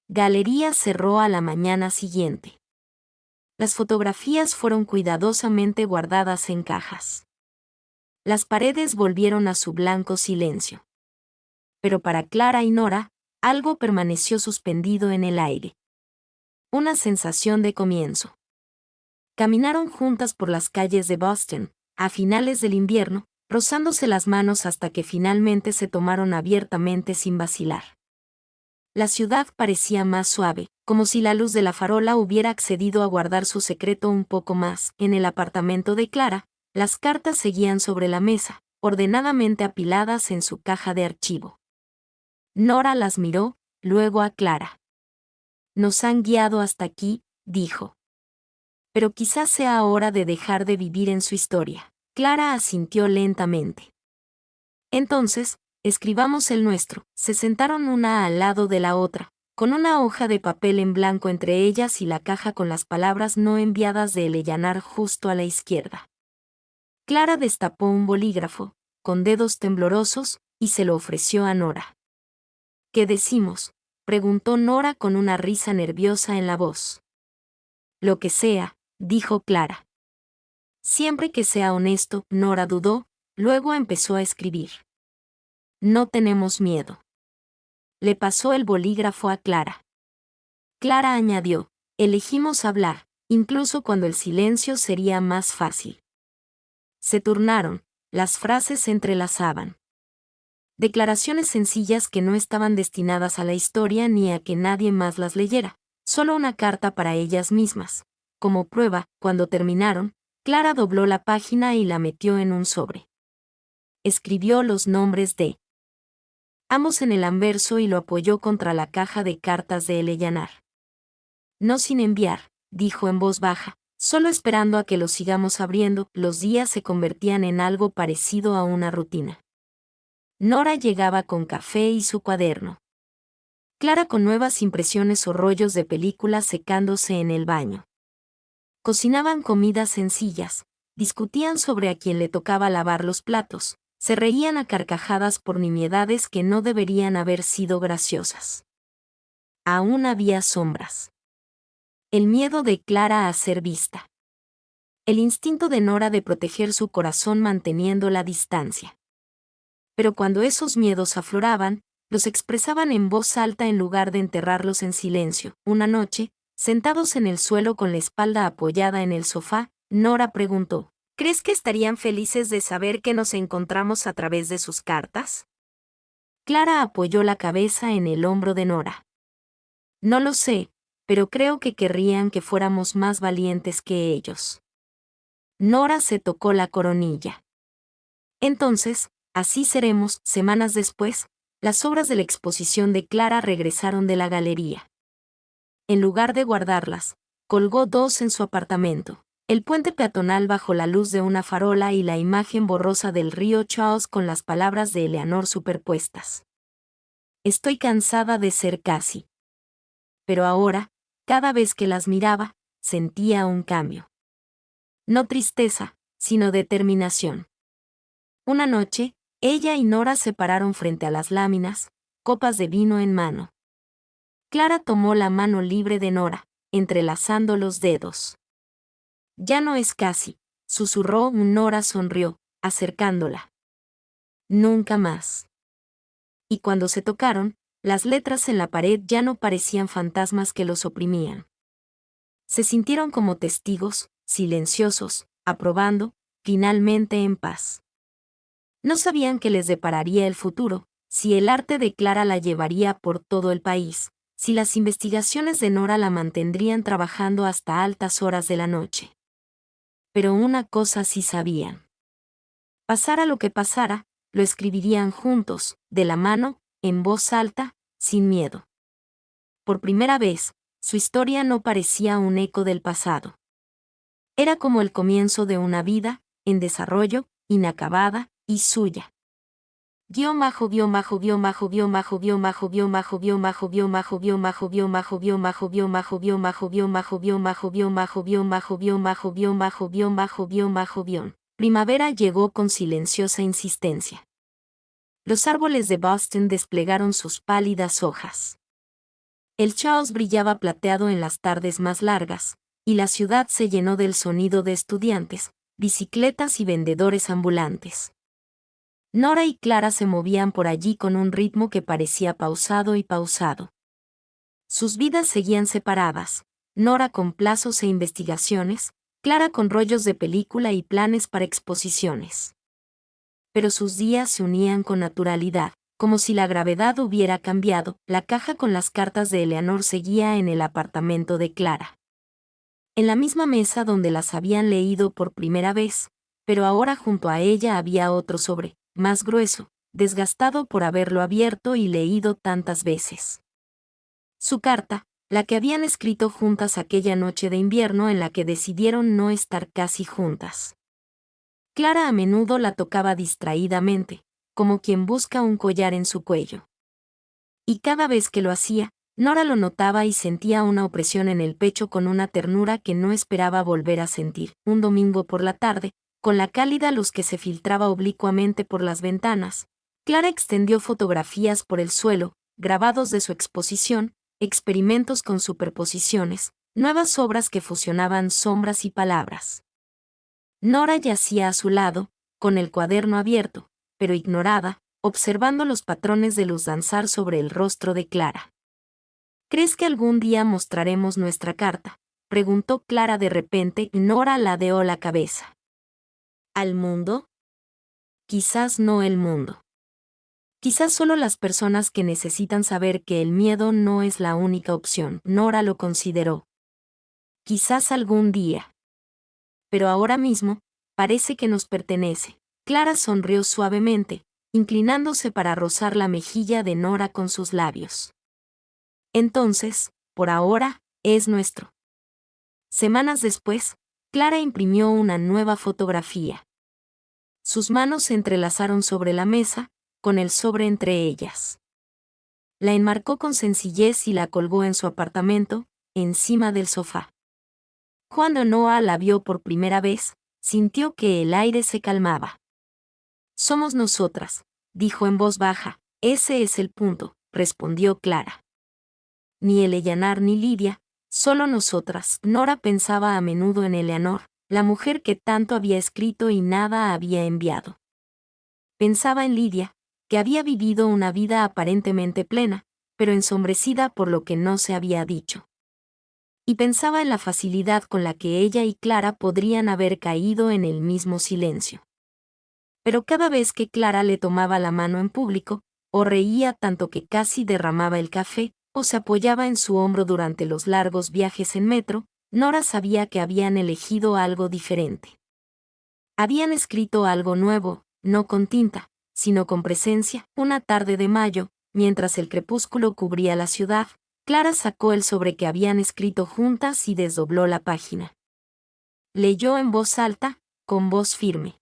Galería cerró a la mañana siguiente. Las fotografías fueron cuidadosamente guardadas en cajas. Las paredes volvieron a su blanco silencio. Pero para Clara y Nora, algo permaneció suspendido en el aire. Una sensación de comienzo. Caminaron juntas por las calles de Boston, a finales del invierno, rozándose las manos hasta que finalmente se tomaron abiertamente sin vacilar. La ciudad parecía más suave, como si la luz de la farola hubiera accedido a guardar su secreto un poco más. En el apartamento de Clara, las cartas seguían sobre la mesa, ordenadamente apiladas en su caja de archivo. Nora las miró, luego a Clara. Nos han guiado hasta aquí, dijo. Pero quizás sea hora de dejar de vivir en su historia. Clara asintió lentamente. Entonces, escribamos el nuestro. Se sentaron una al lado de la otra, con una hoja de papel en blanco entre ellas y la caja con las palabras no enviadas de Eleanor justo a la izquierda. Clara destapó un bolígrafo, con dedos temblorosos, y se lo ofreció a Nora. ¿Qué decimos?, preguntó Nora con una risa nerviosa en la voz. Lo que sea, dijo Clara. Siempre que sea honesto. Nora dudó, luego empezó a escribir. No tenemos miedo. Le pasó el bolígrafo a Clara. Clara añadió, elegimos hablar, incluso cuando el silencio sería más fácil. Se turnaron, las frases se entrelazaban. Declaraciones sencillas que no estaban destinadas a la historia ni a que nadie más las leyera, solo una carta para ellas mismas. Como prueba, cuando terminaron, Clara dobló la página y la metió en un sobre. Escribió los nombres de ambos en el anverso y lo apoyó contra la caja de cartas de Eleanor. No sin enviar, dijo en voz baja, solo esperando a que lo sigamos abriendo. Los días se convertían en algo parecido a una rutina. Nora llegaba con café y su cuaderno. Clara con nuevas impresiones o rollos de películas secándose en el baño. Cocinaban comidas sencillas, discutían sobre a quién le tocaba lavar los platos, se reían a carcajadas por nimiedades que no deberían haber sido graciosas. Aún había sombras. El miedo de Clara a ser vista. El instinto de Nora de proteger su corazón manteniendo la distancia. Pero cuando esos miedos afloraban, los expresaban en voz alta en lugar de enterrarlos en silencio. Una noche, sentados en el suelo con la espalda apoyada en el sofá, Nora preguntó: ¿Crees que estarían felices de saber que nos encontramos a través de sus cartas? Clara apoyó la cabeza en el hombro de Nora. No lo sé, pero creo que querrían que fuéramos más valientes que ellos. Nora se tocó la coronilla. Entonces, así seremos. Semanas después, las obras de la exposición de Clara regresaron de la galería. En lugar de guardarlas, colgó dos en su apartamento: el puente peatonal bajo la luz de una farola y la imagen borrosa del río Charles con las palabras de Eleanor superpuestas. Estoy cansada de ser Cassie. Pero ahora, cada vez que las miraba, sentía un cambio. No tristeza, sino determinación. Una noche, ella y Nora se pararon frente a las láminas, copas de vino en mano. Clara tomó la mano libre de Nora, entrelazando los dedos. Ya no es Cassie, susurró. Nora sonrió, acercándola. Nunca más. Y cuando se tocaron, las letras en la pared ya no parecían fantasmas que los oprimían. Se sintieron como testigos, silenciosos, aprobando, finalmente en paz. No sabían qué les depararía el futuro, si el arte de Clara la llevaría por todo el país, si las investigaciones de Nora la mantendrían trabajando hasta altas horas de la noche. Pero una cosa sí sabían. Pasara lo que pasara, lo escribirían juntos, de la mano, en voz alta, sin miedo. Por primera vez, su historia no parecía un eco del pasado. Era como el comienzo de una vida, en desarrollo, inacabada, y suya. Primavera llegó con silenciosa insistencia. Los árboles de Boston desplegaron sus pálidas hojas. El Charles brillaba plateado en las tardes más largas, y la ciudad se llenó del sonido de estudiantes, bicicletas y vendedores ambulantes. Nora y Clara se movían por allí con un ritmo que parecía pausado y pausado. Sus vidas seguían separadas, Nora con plazos e investigaciones, Clara con rollos de película y planes para exposiciones. Pero sus días se unían con naturalidad, como si la gravedad hubiera cambiado. La caja con las cartas de Eleanor seguía en el apartamento de Clara. En la misma mesa donde las habían leído por primera vez, pero ahora junto a ella había otro sobre, más grueso, desgastado por haberlo abierto y leído tantas veces. Su carta, la que habían escrito juntas aquella noche de invierno en la que decidieron no estar casi juntas. Clara a menudo la tocaba distraídamente, como quien busca un collar en su cuello. Y cada vez que lo hacía, Nora lo notaba y sentía una opresión en el pecho con una ternura que no esperaba volver a sentir. Un domingo por la tarde, con la cálida luz que se filtraba oblicuamente por las ventanas, Clara extendió fotografías por el suelo, grabados de su exposición, experimentos con superposiciones, nuevas obras que fusionaban sombras y palabras. Nora yacía a su lado, con el cuaderno abierto, pero ignorada, observando los patrones de luz danzar sobre el rostro de Clara. ¿Crees que algún día mostraremos nuestra carta?, preguntó Clara de repente y Nora ladeó la cabeza. ¿Al mundo? Quizás no el mundo. Quizás solo las personas que necesitan saber que el miedo no es la única opción. Nora lo consideró. Quizás algún día. Pero ahora mismo, parece que nos pertenece. Clara sonrió suavemente, inclinándose para rozar la mejilla de Nora con sus labios. Entonces, por ahora, es nuestro. Semanas después, Clara imprimió una nueva fotografía. Sus manos se entrelazaron sobre la mesa, con el sobre entre ellas. La enmarcó con sencillez y la colgó en su apartamento, encima del sofá. Cuando Noah la vio por primera vez, sintió que el aire se calmaba. Somos nosotras, dijo en voz baja. Ese es el punto, respondió Clara. Ni Eleanor ni Lidia, Solo nosotras. Nora pensaba a menudo en Eleanor, la mujer que tanto había escrito y nada había enviado. Pensaba en Lidia, que había vivido una vida aparentemente plena, pero ensombrecida por lo que no se había dicho. Y pensaba en la facilidad con la que ella y Clara podrían haber caído en el mismo silencio. Pero cada vez que Clara le tomaba la mano en público, o reía tanto que casi derramaba el café, o se apoyaba en su hombro durante los largos viajes en metro, Nora sabía que habían elegido algo diferente. Habían escrito algo nuevo, no con tinta, sino con presencia. Una tarde de mayo, mientras el crepúsculo cubría la ciudad, Clara sacó el sobre que habían escrito juntas y desdobló la página. Leyó en voz alta, con voz firme.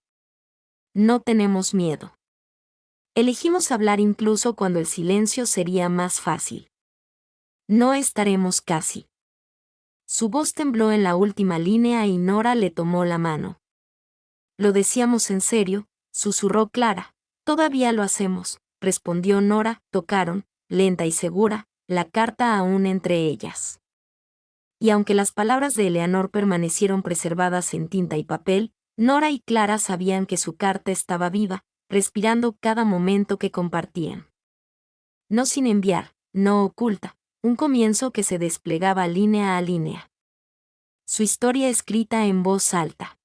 No tenemos miedo. Elegimos hablar incluso cuando el silencio sería más fácil. No estaremos casi. Su voz tembló en la última línea y Nora le tomó la mano. Lo decíamos en serio, susurró Clara. Todavía lo hacemos, respondió Nora. Tocaron, lenta y segura, la carta aún entre ellas. Y aunque las palabras de Eleanor permanecieron preservadas en tinta y papel, Nora y Clara sabían que su carta estaba viva, respirando cada momento que compartían. No sin enviar, no oculta, un comienzo que se desplegaba línea a línea. Su historia escrita en voz alta.